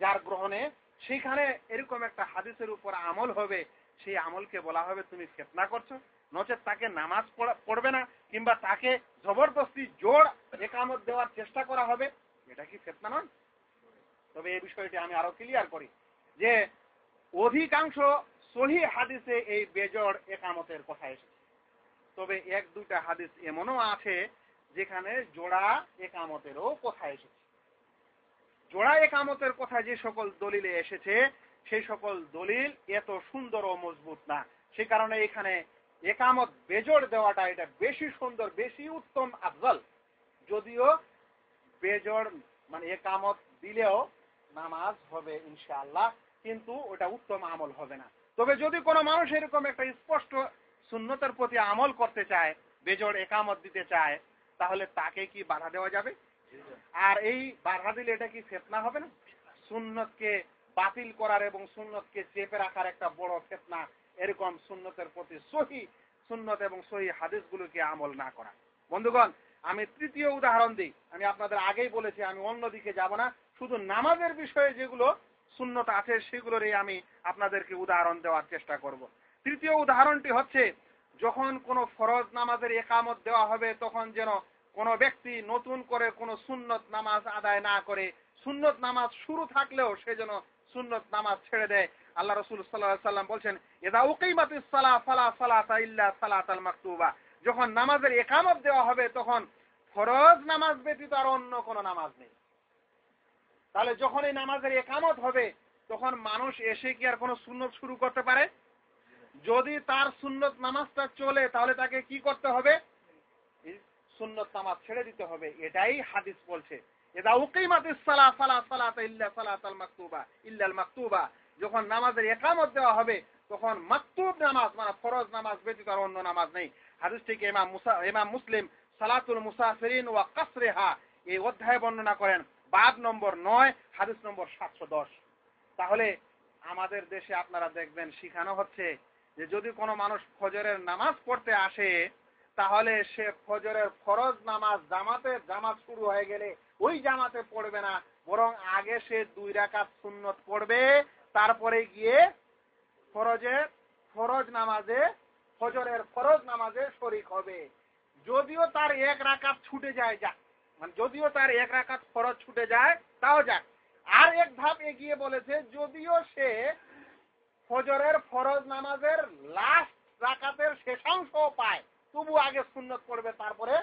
যার গ্রহণে, সেখানে এরকম একটা হাদিসের উপর আমল হবে, সেই আমলকে বলা হবে তুমি ফিতনা করছো, নচেত তাকে নামাজ পড়বে না, কিংবা তাকে জবরদস্তি জোর ইকামত দেওয়ার চেষ্টা করা হবে। এটা কি ফিতনা নয়? তবে এই বিষয়টি আমি আরো ক্লিয়ার করি যে অধিকাংশ সহিহ হাদিসে এই বেজোড় ইকামতের কথা এসেছে। তবে এক দুইটা হাদিস এমনও আছে যেখানে জোড়া ইকামতেরও কথা এসেছে। জোড়া ইকামতের কথা যে সকল দলিলে এসেছে সেই সকল দলিল এত সুন্দর ও মজবুত না, সে কারণে এখানে ইকামত বেজোড় দেওয়াটা এটা বেশি সুন্দর, বেশি উত্তম, আফজল। যদিও বেজোড় মানে ইকামত দিলেও নামাজ হবে ইনশাআল্লাহ, কিন্তু ওটা উত্তম আমল হবে না। তবে যদি কোনো মানুষ এরকম একটা স্পষ্ট সুন্নতের প্রতি আমল করতে চায়, বেজোড় ইকামত দিতে চায়, তাহলে তাকে কি বাধা দেওয়া যাবে? আর এই বাধা দিলে এটা কি ফিতনা হবে না? সুন্নতকে বাতিল করার এবং সুন্নতকে চেপে রাখার একটা বড় ফিতনা এরকম সুন্নতের প্রতি সহিহ সুন্নত এবং সহিহ হাদিসগুলোকে আমল না করা। বন্ধুগণ, আমি তৃতীয় উদাহরণ দিই। আমি আপনাদের আগেই বলেছি আমি অন্যদিকে যাব না, শুধু নামাজের বিষয়ে যেগুলো সুন্নত আছে সেগুলোরই আমি আপনাদেরকে উদাহরণ দেওয়ার চেষ্টা করব। তৃতীয় উদাহরণটি হচ্ছে, যখন কোনো ফরজ নামাজের ইকামত দেওয়া হবে তখন যেন কোনো ব্যক্তি নতুন করে কোনো সুন্নত নামাজ আদায় না করে, সুন্নত নামাজ শুরু থাকলেও সে যেন সুন্নত নামাজ ছেড়ে দেয়। আল্লাহ রাসূল সাল্লাল্লাহু আলাইহি সাল্লাম বলছেন, ইযা উকিমাতিস সালাহ ফালা সালাতা ইল্লা সালাতাল মাকতুবা। যখন নামাজের ইকামত দেওয়া হবে তখন ফরজ নামাজ ব্যতীত আর অন্য কোনো নামাজ নেই। তাহলে যখন এই নামাজের ইকামত হবে তখন মানুষ এসে কি আর কোনো সুন্নত শুরু করতে পারে? যদি তার সুন্নত নামাজটা চলে তাহলে তাকে কি করতে হবে? সুন্নত নামাজ ছেড়ে দিতে হবে। এটাই হাদিস বলছে। ইদা উকিমাতিস সালাহ ফালা সালাতা ইল্লা সালাতাল মাকতুবা ইল্লাল মাকতুবা, যখন নামাজের ইকামত দেওয়া হবে তখন মাকতুব নামাজ মানে ফরজ নামাজ ব্যতীত আর অন্য নামাজ নেই। হাদিসটিকে ইমাম মুসলিম সালাতুল মুসাফিরিন ওয়া কাসরিহা এই অধ্যায়ে বর্ণনা করেন, বাব নম্বর 9, হাদিস নম্বর 710। তাহলে আমাদের দেশে আপনারা দেখবেন শিখানো হচ্ছে যে যদি কোনো মানুষ ফজরের নামাজ পড়তে আসে তাহলে সে ফজরের ফরজ নামাজ জামাত শুরু হয়ে গেলে ওই জামাতে পড়বে না, বরং আগে সে 2 রাকাত সুন্নত পড়বে, তারপরে গিয়ে ফজরের ফরজ নামাজে শরীক হবে। যদিও তার 1 রাকাত ছুটে যায়, যদিও তার 1 রাকাত ফরজ ছুটে যায় তাও যাক। আর এক ধাপ এগিয়ে বলেছে যদিও সে ফজরের ফরজ নামাজের লাস্ট রাকাতের শেষাংশ পায় তবু আগে সুন্নত পড়বে, তারপরে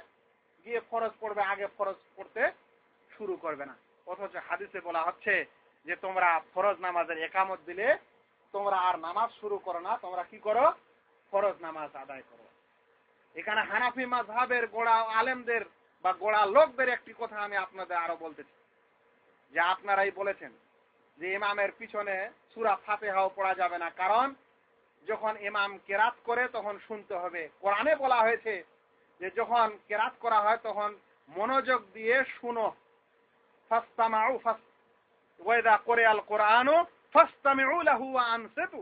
গিয়ে ফরজ পড়বে, আগে ফরজ পড়তে শুরু করবে না। অথচ হাদিসে বলা হচ্ছে যে তোমরা ফরজ নামাজের ইকামত দিলে তোমরা আর নামাজ শুরু করো না, তোমরা কি করো? ফরজ নামাজ আদায় করো। এখানে হানাফি মাযহাবের গোড়া আলেমদের বা গোড়া লোকদের একটি কথা আমি আপনাদের আরো বলতে চাই, যে আপনারাই বলেছেন যে ইমামের পিছনে সূরা ফাতিহাও পড়া যাবে না, কারণ যখন ইমাম কেরাত করে তখন শুনতে হবে। কোরআনে বলা হয়েছে যে যখন কেরাত করা হয় তখন মনোযোগ দিয়ে শুনো, ফাসতামাউ ওয়াইদা কোরিয়াল কোরআনু ফাসতামিউ লাহু ওয়া আনসিতু,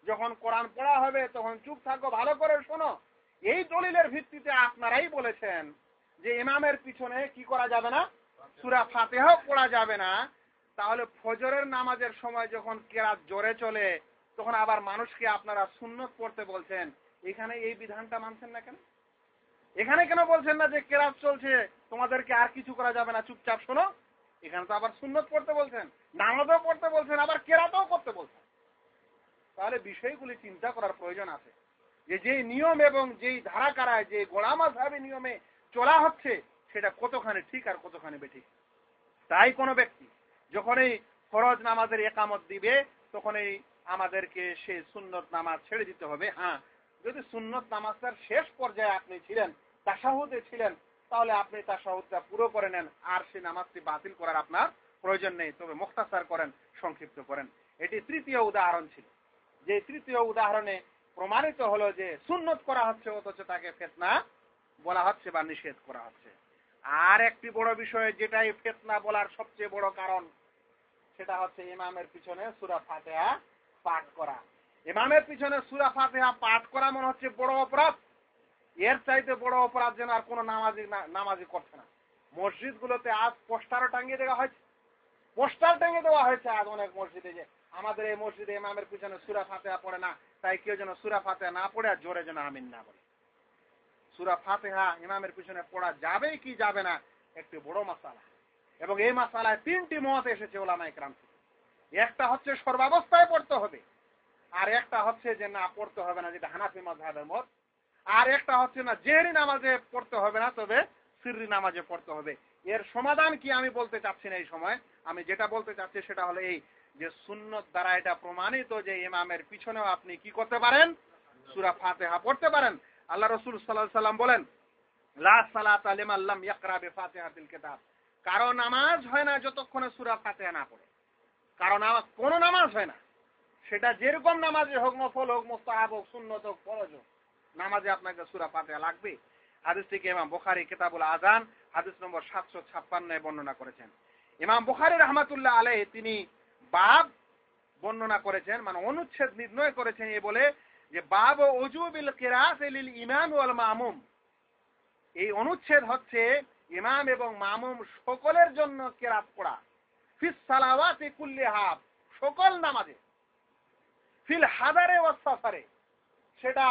যখন কোরআন পড়া হবে তখন চুপ থাকো, ভালো করে শোনো। এই দলিলের ভিত্তিতে আপনারাই বলেছেন যে ইমামের পিছনে কি করা যাবে না? সূরা ফাতিহাও পড়া যাবে না। তাহলে ফজরের নামাজের সময় যখন কেরাত জোরে চলে তখন আবার মানুষকে আপনারা সুন্নত পড়তে বলছেন, এখানে এই বিধানটা মানছেন না কেন? এখানে কেন বলছেন না যে কেরাত চলছে তোমাদেরকে আর কিছু করা যাবে না, চুপচাপ শোনো? এখানে তো আবার সুন্নত পড়তে বলছেন, নামাজও পড়তে বলছেন, আবার কেরাতও করতে বলছেন। তাহলে বিষয়গুলি চিন্তা করার প্রয়োজন আছে যে যেই নিয়ম এবং যেই ধারাকারায় যে গোড়া মাযহাবী নিয়মে চলা হচ্ছে সেটা কতখানি ঠিক আর কতখানি বেঠিক। তাই কোনো ব্যক্তি যখনই ফরজ নামাজের ইকামত দিবে তখনই আমাদেরকে সেই সুন্নত নামাজ ছেড়ে দিতে হবে। হ্যাঁ, যদি সুন্নত নামাজের শেষ পর্যায়ে আপনি ছিলেন, তাশাহুদে ছিলেন, তাহলে আপনি তাশাহুদটা পুরো করে নেন, আর সেই নামাজটি বাতিল করার আপনার প্রয়োজন নেই, তবে মুখতাসার করেন, সংক্ষিপ্ত করেন। এটি তৃতীয় উদাহরণ ছিল, যে তৃতীয় উদাহরণে প্রমাণিত হলো যে সুন্নত করা হচ্ছে অথচ তাকে ফিতনা বলা হচ্ছে বা নিষেধ করা হচ্ছে। আর একটি বড় বিষয় যেটাই ফিতনা বলার সবচেয়ে বড় কারণ, সেটা হচ্ছে ইমামের পিছনে সূরা ফাতিহা পাঠ করা। ইমামের পিছনে সূরা ফাতিহা পাঠ করা মনে হচ্ছে বড় অপরাধ। এর চাইতে বড় অপরাধ যেন আর কোনো নামাজি করছে না। মসজিদগুলোতে আজ পোস্টারও টাঙিয়ে দেওয়া হয়েছে, আজ অনেক মসজিদে যে আমাদের এই মসজিদে ইমামের পিছনে সূরা ফাতিহা পড়ে না, তাই কেউ যেন সূরা ফাতিহা না পড়ে আর জোরে যেন আমিন না বলে। সূরা ফাতিহা ইমামের পিছনে পড়া যাবে কি যাবে না একটি বড় মাসালা, এবং এই মাসালায় 3টি মত এসেছে ওলামায়ে কেরাম থেকে। একটা হচ্ছে সর্বাবস্থায় পড়তে হবে, আর একটা হচ্ছে যে না পড়তে হবে না, যেটা হানাফি মাযহাবের মত, আর একটা হচ্ছে না জেহরি নামাজে পড়তে হবে না, তবে সিররি নামাজে পড়তে হবে। এর সমাধান কি আমি বলতে চাচ্ছি না এই সময়। আমি যেটা বলতে চাচ্ছি সেটা হলো এই যে সুন্নত দ্বারা এটা প্রমাণিত যে ইমামের পিছনেও আপনি কি করতে পারেন? সূরা ফাতিহা পড়তে পারেন। আল্লাহ রাসূল সাল্লাল্লাহু আলাইহি সাল্লাম বলেন, লা সালাতা লিমান লাম ইয়াকরা বিফাতিহাতিল কিতাব, কারো নামাজ হয় না যতক্ষণে সূরা ফাতিহা না পড়ে। কারণ কোনো নামাজ হয় না, সেটা যেরকম নামাজে হোক, নফল হোক, মুস্তাহাব হোক, সুন্নত হোক, ফরজ হোক, নামাজে আপনাকে সূরা ফাতিহা লাগবে। হাদিসটিকে ইমাম বুখারী কিতাবুল আযান হাদিস নম্বর 756 বর্ণনা করেছেন। ইমাম বুখারী রাহমাতুল্লাহ আলাইহি তিনি বাব বর্ণনা করেছেন, মানে অনুচ্ছেদ নির্ণয় করেছেন এই বলে যে বাব উজুবিল কিরাআতি লিল ইমাম ওয়াল মামুম। এই অনুচ্ছেদ হচ্ছে ইমাম এবং মামুম সকলের জন্য কিরাত পড়া, ফিস সালাওয়াতি কুল্লিহা, সকল নামাজে, ফিল হাদারে ওয়াস সাফারে, সেটা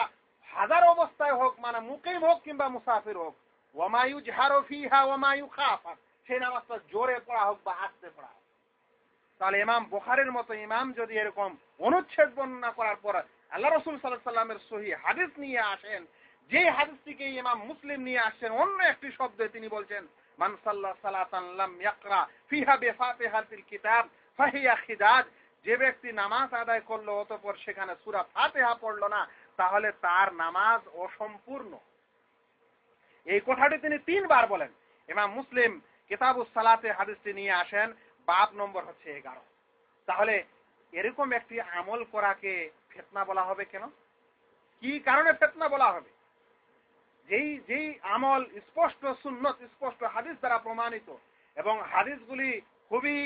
হাজার অবস্থায় হোক, মানে মুকিম হোক কিংবা মুসাফির হোক, ওয়া মা ইউজহারু ফিহা ওয়া মা ইউখাফা, সেই নামাজটা জোরে পড়া হোক বা আস্তে পড়া হোক। তাহলে ইমাম বুখারীর মতো ইমাম যদি এরকম অনুচ্ছেদ বর্ণনা করার পর আল্লাহ রাসূল সাল্লাল্লাহু আলাইহি সাল্লামের সহিহ হাদিস নিয়ে আসেন, যে হাদিসটিকে ইমাম মুসলিম নিয়ে আসেন অন্য একটি শব্দে, তিনি বলছেন মান সাল্লা সালাতান লাম ইয়াকরা ফিহা বিফাতিহাতিল কিতাব ফাহিয়া খিদাজ, যে ব্যক্তি নামাজ আদায় করলো অতঃপর সেখানে সূরা ফাতিহা পড়লো না, তাহলে তার নামাজ অসম্পূর্ণ। এই কথাটি তিনি 3 বার বলেন। ইমাম মুসলিম কিতাবুস সালাতে হাদিসটি নিয়ে আসেন, বাব নম্বর হচ্ছে 11। তাহলে এরকম একটি আমল করাকে ফিতনা বলা হবে কেন? কি কারণে ফিতনা বলা হবে? যেই আমল স্পষ্ট সুন্নত, স্পষ্ট হাদিস দ্বারা প্রমাণিত এবং হাদিসগুলি খুবই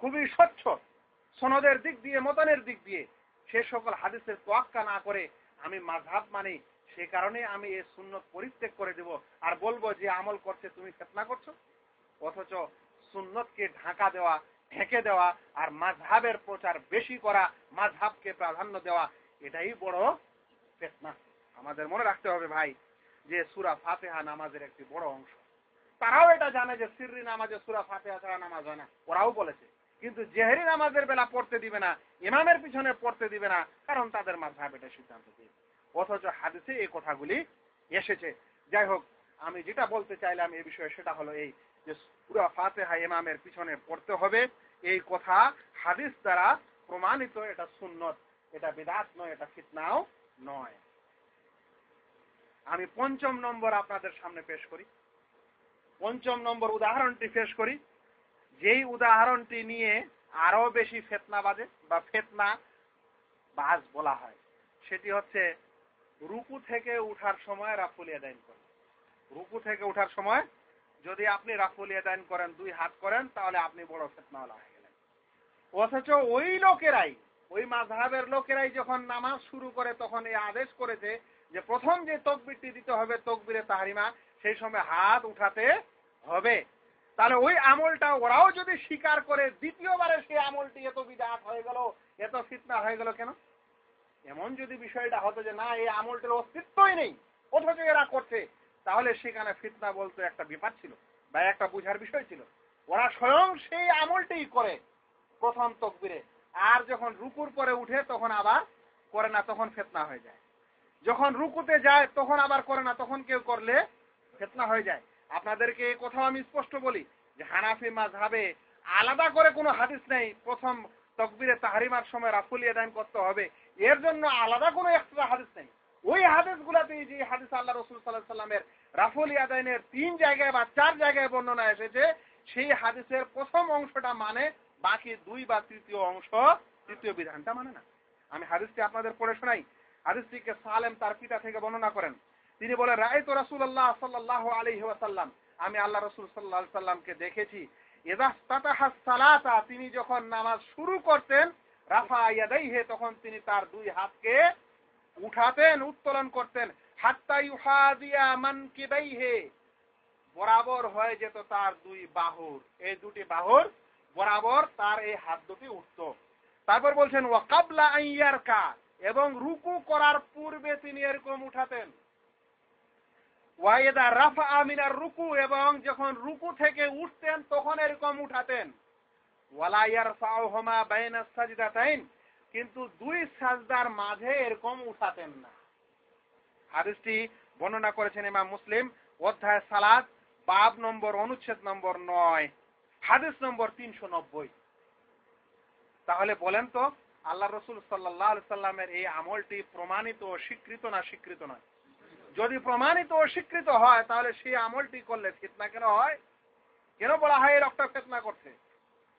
খুবই স্বচ্ছ সনদের দিক দিয়ে, মতনের দিক দিয়ে, সে সকল হাদিসের তোয়াক্কা না করে আমি মাযহাব মানি, সে কারণে আমি এই সুন্নত পরিত্যাগ করে দেব আর বলবো যে আমল করছে তুমি ফিতনা করছো। অথচ সুন্নতকে ঢাকা দেওয়া, ঢেকে দেওয়া আর মাযহাবের প্রচার বেশি করা, মাযহাবকে প্রাধান্য দেওয়া, এটাই বড় ফিতনা। আমাদের মনে রাখতে হবে ভাই যে সূরা ফাতিহা নামাজের একটি বড় অংশ। তারাও এটা জানে যে সিররি নামাজে সূরা ফাতিহা ছাড়া নামাজ হয় না, ওরাও বলেছে, কিন্তু জেহরি নামাজের বেলা পড়তে দিবে না, ইমামের পিছনে পড়তে দিবে না, কারণ তাদের মাযহাব এটা সিদ্ধান্ত দিয়েছে। অথচ হাদিসে এই কথাগুলি এসেছে। যাই হোক, আমি যেটা বলতে চাইলাম এই বিষয়ে সেটা হলো এই যে সূরা ফাতিহা ইমামের পিছনে পড়তে হবে, এই কথা হাদিস দ্বারা প্রমাণিত, এটা সুন্নত, এটা বিদআত নয়, এটা ফিতনাও নয়। আমি 5ম নম্বর আপনাদের সামনে পেশ করি। 5ম নম্বর উদাহরণটি পেশ করি, যেই উদাহরণটি নিয়ে আরো বেশি ফিতনা বাজে বা ফিতনা বাজ বলা হয়, সেটি হচ্ছে রুকু থেকে উঠার সময় রাফুল ইয়াদাইন করেন। রুকু থেকে উঠার সময় যদি আপনি রাফুল ইয়াদাইন করেন, 2 হাত করেন, তাহলে আপনি বড় ফিতনাওয়ালা হয়ে গেলেন। অথচ ওই লোকেরাই, ওই মাযহাবের লোকেরাই যখন নামাজ শুরু করে তখন এই আদেশ করেছে যে প্রথম যে তাকবীরটি দিতে হবে তাকবীরে তাহরিমা, সেই সময় হাত উঠাতে হবে। তাহলে ওই আমলটা ওরাও যদি স্বীকার করে, দ্বিতীয়বারে সেই আমলটি এত বিদআত হয়ে গেল, এত ফিতনা হয়ে গেল কেন? এমন যদি বিষয়টা হতো যে না, এই আমলটির অস্তিত্বই নেই অথচ এরা করছে, তাহলে সেখানে ফিতনা বলতে একটা ব্যাপার ছিল বা একটা বুঝার বিষয় ছিল। ওরা স্বয়ং সেই আমলটাই করে প্রথম তাকবীরে, আর যখন রুকুর পরে উঠে তখন আবার করে না, তখন ফিতনা হয়ে যায়। যখন রুকুতে যায় তখন আবার করে না, তখন কেউ করলে ফিতনা হয়ে যায়। আপনাদেরকে এই কথা আমি স্পষ্ট বলি যে হানাফি মাযহাবে আলাদা করে কোনো হাদিস নেই প্রথম তাকবীরে তাহরিমার সময় রাফুল ইয়াদাইন করতে হবে, এর জন্য আলাদা কোনো এক্সট্রা হাদিস নেই। ওই হাদিসগুলোতেই যে হাদিস আল্লাহ রাসূল সাল্লাল্লাহু আলাইহি ওয়াসাল্লামের রাফুল ইয়াদাইনের 3 জায়গায় বা 4 জায়গায় বর্ণনা এসেছে, সেই হাদিসের প্রথম অংশটা মানে, বাকি 2 বা তৃতীয় অংশ, তৃতীয় বিধানটা মানে না। আমি হাদিসটি আপনাদের পড়ে শোনাই। হাদিসটিকে সালেম তার পিতা থেকে বর্ণনা করেন। তিনি বলেন, রাআইতু রাসূলুল্লাহ সাল্লাল্লাহু আলাইহি ওয়াসাল্লাম, আমি আল্লাহ রাসূল সাল্লাল্লাহু আলাইহি ওয়াসাল্লামকে দেখেছি, ইযা ইফতাতাহা সালাতা, তিনি যখন নামাজ শুরু করতেন, রাফা ইয়াদাইহি, তখন তিনি তার 2 হাতকে উঠাতেন, উত্তোলন করতেন, হাত্তা ইউহাদিয়া মানকিবাইহি, বরাবর হয়ে যেত তার 2 বাহুর, এই 2টি বাহুর বরাবর তার এই হাত দুটি উঠতো। তারপর বলছেন ওয়া ক্বাবলা আন ইয়ারকা, এবং রুকু করার পূর্বে তিনি এরকম উঠাতেন। ওয়া ইযা রাফা মিনার রুকু, এবং যখন রুকু থেকে উঠতেন তখন এরকম উঠাতেন। ওয়ালা ইয়ারফাউহুমা বাইনাস সাজদাতাইন, কিন্তু 2 সাজদার মাঝে এরকম উঠাতেন না। হাদিসটি বর্ণনা করেছেন ইমাম মুসলিম, অধ্যায় সালাত, বাব নম্বর, অনুচ্ছেদ নম্বর 9, হাদিস নম্বর 390। তাহলে বলেন তো, আল্লাহ রাসূল সাল্লাল্লাহু আলাইহি সাল্লামের এই আমলটি প্রমাণিত ও স্বীকৃত না স্বীকৃত নয়? যদি প্রমাণিত ও স্বীকৃত হয়, তাহলে সেই আমলটি করলে ফিতনা কেন হয়? কেন বলা হয় এই লোকটা ফিতনা করছে?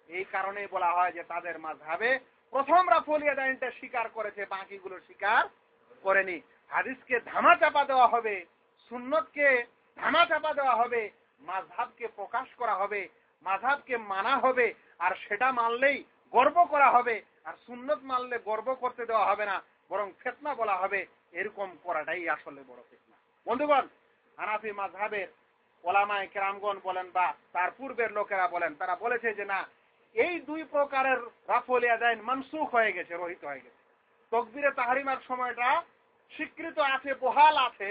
এই কারণেই বলা হয় যে তাদের মাযহাবে প্রথম রাফুল ইয়াদাইনটা স্বীকার করেছে, বাকিগুলো স্বীকার করেনি। হাদিসকে ধামাচাপা দেওয়া হবে, সুন্নতকে ধামাচাপা দেওয়া হবে, মাযহাবকে প্রকাশ করা হবে, মাযহাবকে মানা হবে, আর সেটা মানলেই গর্ব করা হবে, আর সুন্নত মানলে গর্ব করতে দেওয়া হবে না, বরং ফিতনা বলা হবে। এরকম করাটাই আসলে বড় ফিতনা। বন্ধুগণ, হানাফি মাযহাবের ওলামায়ে কেরামগণ বলেন বা তার পূর্বের লোকেরা বলেন, তারা বলেছে যে না, এই 2 প্রকারের রাফুল ইয়াদাইন মানসুখ হয়ে গেছে, রহিত হয়ে গেছে। তাকবীরে তাহরিমার সময়টা স্বীকৃত আছে, বহাল আছে,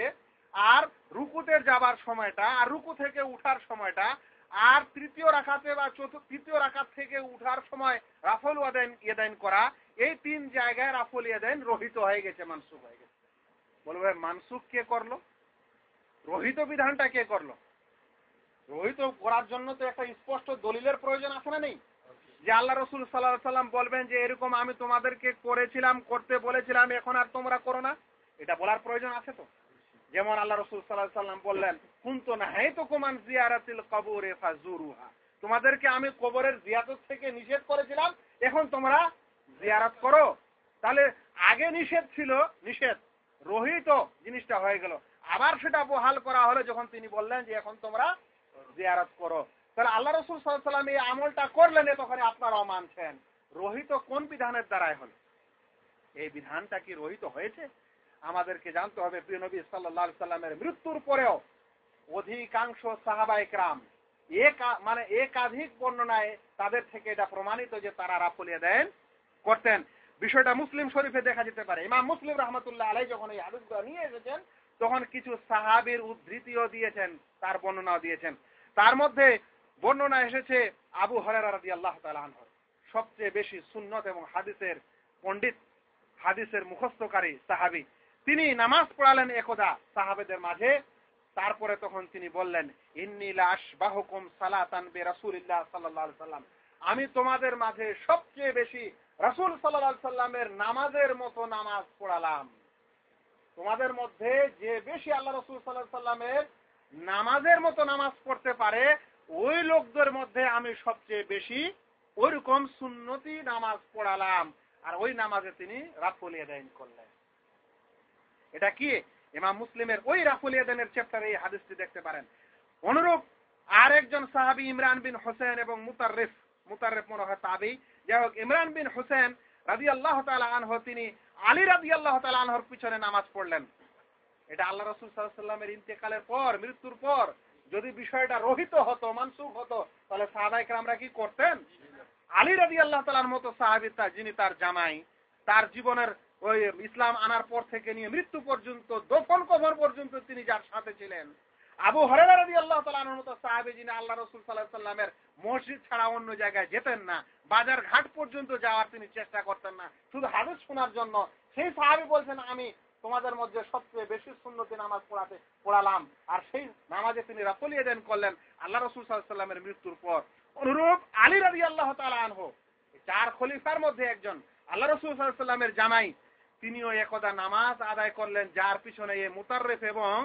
আর রুকুতে যাবার সময়টা, আর রুকু থেকে উঠার সময়টা, আর তৃতীয় রাকাতে বা তৃতীয় রাকাত থেকে উঠার সময় রাফুল ইয়াদাইন করা, এই 3 জায়গায় রাফুল ইয়াদাইন রহিত হয়ে গেছে, মানসুখ হয়ে গেছে। বলবে মানসুখ কে করলো? রহিত বিধানটা কে করলো? রহিত করার জন্য তো একটা স্পষ্ট দলিলের প্রয়োজন আছে না নেই? যে আল্লাহ রসুল সাল্লাল্লাহু আলাইহি সাল্লাম বলবেন যে এরকম আমি তোমাদেরকে করেছিলাম, করতে বলেছিলাম, এখন আর তোমরা করো না? এটা বলার প্রয়োজন আছে তো? যেমন আল্লাহ রসুল সাল্লাল্লাহু আলাইহি সাল্লাম বললেন, কুনতু নাহাইতুকুম আন জিয়ারাতিল কবুরি ফাজুরুহা, তোমাদেরকে আমি কবরের জিয়ারত থেকে নিষেধ করেছিলাম, এখন তোমরা জিয়ারত করো। তাহলে আগে নিষেধ ছিল, নিষেধ রহিত জিনিসটা হয়ে গেল, আবার সেটা বহাল করা হলো যখন তিনি বললেন যে এখন তোমরা জিয়ারত করো। তাহলে আল্লাহ রসুল সাল্লাল্লাহু আলাইহি সাল্লাম এই আমলটা করলেন, তখন আপনারাও মানছেন। রহিত কোন বিধানের দ্বারাই হলো? এই বিধানটা কি রহিত হয়েছে? আমাদেরকে জানতে হবে প্রিয় নবী সাল্লাল্লাহু আলাইহি সাল্লামের মৃত্যুর পরেও অধিকাংশ সাহাবায়ে কেরাম একাধিক বর্ণনায় তাদের থেকে এটা প্রমাণিত যে তারা রাফল ইয়াদাইন করতেন। বিষয়টা মুসলিম শরীফে দেখা যেতে পারে। ইমাম মুসলিম রাহমাতুল্লাহ আলাইহি যখন এই হাদিসটা নিয়ে এসেছেন তখন কিছু সাহাবীর উদ্ধৃতিও দিয়েছেন, তার বর্ণনাও দিয়েছেন। তার মধ্যে বর্ণনা এসেছে আবু হুরায়রা রাদিয়াল্লাহু তাআলা আনহু, সবচেয়ে বেশি সুন্নত এবং হাদিসের পণ্ডিত, হাদিসের মুখস্থকারী সাহাবী। তিনি নামাজ পড়ালেন একদা সাহাবেদের মাঝে। তারপরে তখন তিনি বললেন, ইন্নী লা আশবাহুকুম সালাতান বিরাসূলিল্লাহ সাল্লাল্লাহু আলাইহি সাল্লাম, আমি তোমাদের মাঝে সবচেয়ে বেশি রাসূল সাল্লাল্লাহু আলাইহি সাল্লামের নামাজের মতো নামাজ পড়ালাম। তোমাদের মধ্যে যে বেশি আল্লাহ রাসূল সাল্লাল্লাহু আলাইহি সাল্লামের নামাজের মতো নামাজ পড়তে পারে, ওই লোকদের মধ্যে আমি সবচেয়ে বেশি ওইরকম সুন্নতি নামাজ পড়ালাম। আর ওই নামাজে তিনি রাফল ইয়াদাইন করলেন। এটা কি? ইমাম মুসলিমের ওই রাফল ইয়াদাইনের চ্যাপ্টারে এই হাদিসটি দেখতে পারেন। অনুরূপ আরেকজন সাহাবী ইমরান বিন হুসাইন এবং মুতাররিফ মনে হয় তাবী, যাই হোক, ইমরান বিন হুসাইন রাদিয়াল্লাহু তাআলা আনহু তিনি আলী রাদিয়াল্লাহু তাআলা আনহুর পিছনে নামাজ পড়লেন। এটা আল্লাহ রাসূল সাল্লাল্লাহু আলাইহি সাল্লামের ইন্তেকালের পর, মৃত্যুর পর যদি বিষয়টা রহিত হতো, মানসুখ হতো, তাহলে সাহাবায়ে কেরামরা কি করতেন? আলী রাদিয়াল্লাহু তাআলার মতো সাহাবী, যিনি তার জামাই, তার জীবনের ওই ইসলাম আনার পর থেকে নিয়ে মৃত্যু পর্যন্ত, দফন কবর পর্যন্ত তিনি যার সাথে ছিলেন। আবু হুরায়রা রাদিয়াল্লাহু তাআলা আনহুর মতো সাহাবী, যিনি আল্লাহ রাসূল সাল্লাল্লাহু আলাইহি সাল্লামের মসজিদ ছাড়া অন্য জায়গায় যেতেন না, বাজার ঘাট পর্যন্ত যাওয়ার তিনি চেষ্টা করতেন না, শুধু হাদিস শোনার জন্য, সেই সাহাবী বলছেন, আমি তোমাদের মধ্যে সবচেয়ে বেশি সুন্নতি নামাজ পড়ালাম। আর সেই নামাজে তিনি রাফল ইয়াদাইন করলেন আল্লাহ রাসূল সাল্লাল্লাহু আলাইহি সাল্লামের মৃত্যুর পর। অনুরূপ আলী রাদিয়াল্লাহু তাআলা আনহু, চার খলিফার মধ্যে একজন, আল্লাহ রাসূল সাল্লাল্লাহু আলাইহি সাল্লামের জামাই, তিনিও একদা নামাজ আদায় করলেন, যার পিছনে এই মুতাররিফ এবং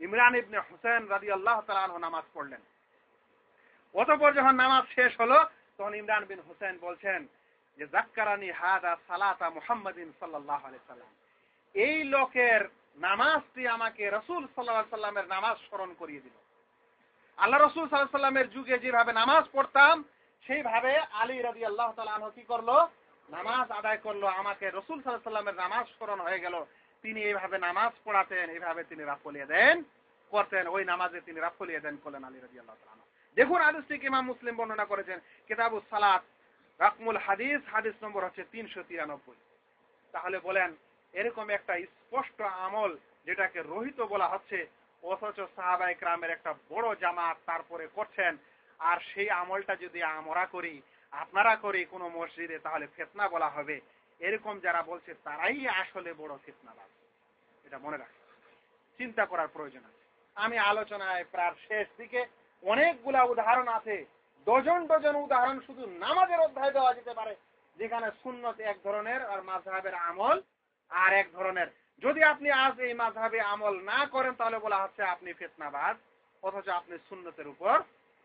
ইমরান ইবনে হুসাইন রাদিয়াল্লাহু তাআলা আনহু নামাজ পড়লেন। অতঃপর যখন নামাজ শেষ হলো তখন ইমরান বিন হুসাইন বলছেন যে যাক্কারানি হাদা সালাতা মুহাম্মাদিন সাল্লাল্লাহু আলাইহি সাল্লাম, এই লোকের নামাজটি আমাকে রাসূল সাল্লাল্লাহু আলাইহি সাল্লামের নামাজ স্মরণ করিয়ে দিল। আল্লাহ রাসূল সাল্লাল্লাহু আলাইহি সাল্লামের যুগে যেভাবে নামাজ পড়তাম সেইভাবে আলী রাদিয়াল্লাহু তাআলা আনহু কি করলো? নামাজ আদায় করলো। আমাকে রাসূল সাল্লাল্লাহু আলাইহি সাল্লামের নামাজ স্মরণ হয়ে গেল। তিনি এইভাবে নামাজ পড়াতেন, এইভাবে তিনি রাফল ইয়াদাইন করতেন। ওই নামাজে তিনি রাফল ইয়াদাইন করলেন আলী রাদিয়াল্লাহু তাআলা আনহু। দেখুন হাদিসটি ইমাম মুসলিম বর্ণনা করেছেন কিতাবুস সালাত, রাকমুল হাদিস, হাদিস নম্বর হচ্ছে 393। তাহলে বলেন, এরকম একটা স্পষ্ট আমল যেটাকে রহিত বলা হচ্ছে, অথচ সাহাবায়ে কেরামের একটা বড় জামাত তারপরে করছেন, আর সেই আমলটা যদি আমরা করি, আপনারা করি কোনো মসজিদে, তাহলে ফিতনা বলা হবে। এরকম যারা বলছে তারাই আসলে বড় ফিতনাবাজ। এটা মনে রাখবেন, চিন্তা করার প্রয়োজন আছে। আমি আলোচনায় প্রায় শেষ দিকে, অনেকগুলা উদাহরণ আছে, ডজন ডজন উদাহরণ শুধু নামাজের অধ্যায় দেওয়া যেতে পারে, যেখানে সুন্নত এক ধরনের আর মাযহাবের আমল আর এক ধরনের। যদি আপনি আজ এই মাযহাবে আমল না করেন তাহলে বলা হচ্ছে আপনি ফিতনাবাজ, অথচ আপনি সুন্নতের উপর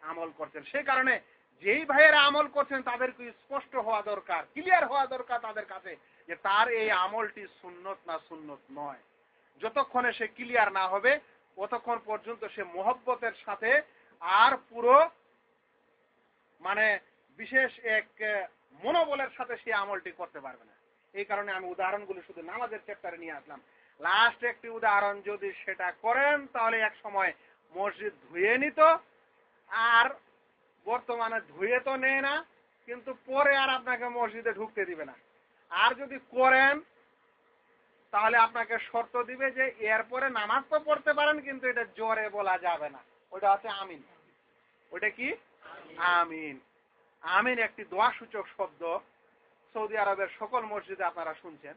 আমল করছেন। সেই কারণে যেই ভাইয়েরা আমল করছেন তাদেরকে স্পষ্ট হওয়া দরকার, ক্লিয়ার হওয়া দরকার তাদের কাছে যে তার এই আমলটি সুন্নত না সুন্নত নয়। যতক্ষণে সে ক্লিয়ার না হবে ততক্ষণ পর্যন্ত সে মোহব্বতের সাথে আর পুরো বিশেষ এক মনোবলের সাথে সে আমলটি করতে পারবে না। এই কারণে আমি উদাহরণগুলো শুধু নামাজের চ্যাপ্টারে নিয়ে আসলাম। লাস্ট একটি উদাহরণ, যদি সেটা করেন তাহলে এক সময় মসজিদ ধুয়ে নিত, আর বর্তমানে ধুয়ে তো নেয় না, কিন্তু পরে আর আপনাকে মসজিদে ঢুকতে দিবে না। আর যদি করেন তাহলে আপনাকে শর্ত দিবে যে এরপরে নামাজ তো পড়তে পারেন, কিন্তু এটা জোরে বলা যাবে না। ওটা হচ্ছে আমিন। ওটা কি? আমিন। আমিন একটি দোয়া সূচক শব্দ। সৌদি আরবের সকল মসজিদে আপনারা শুনছেন,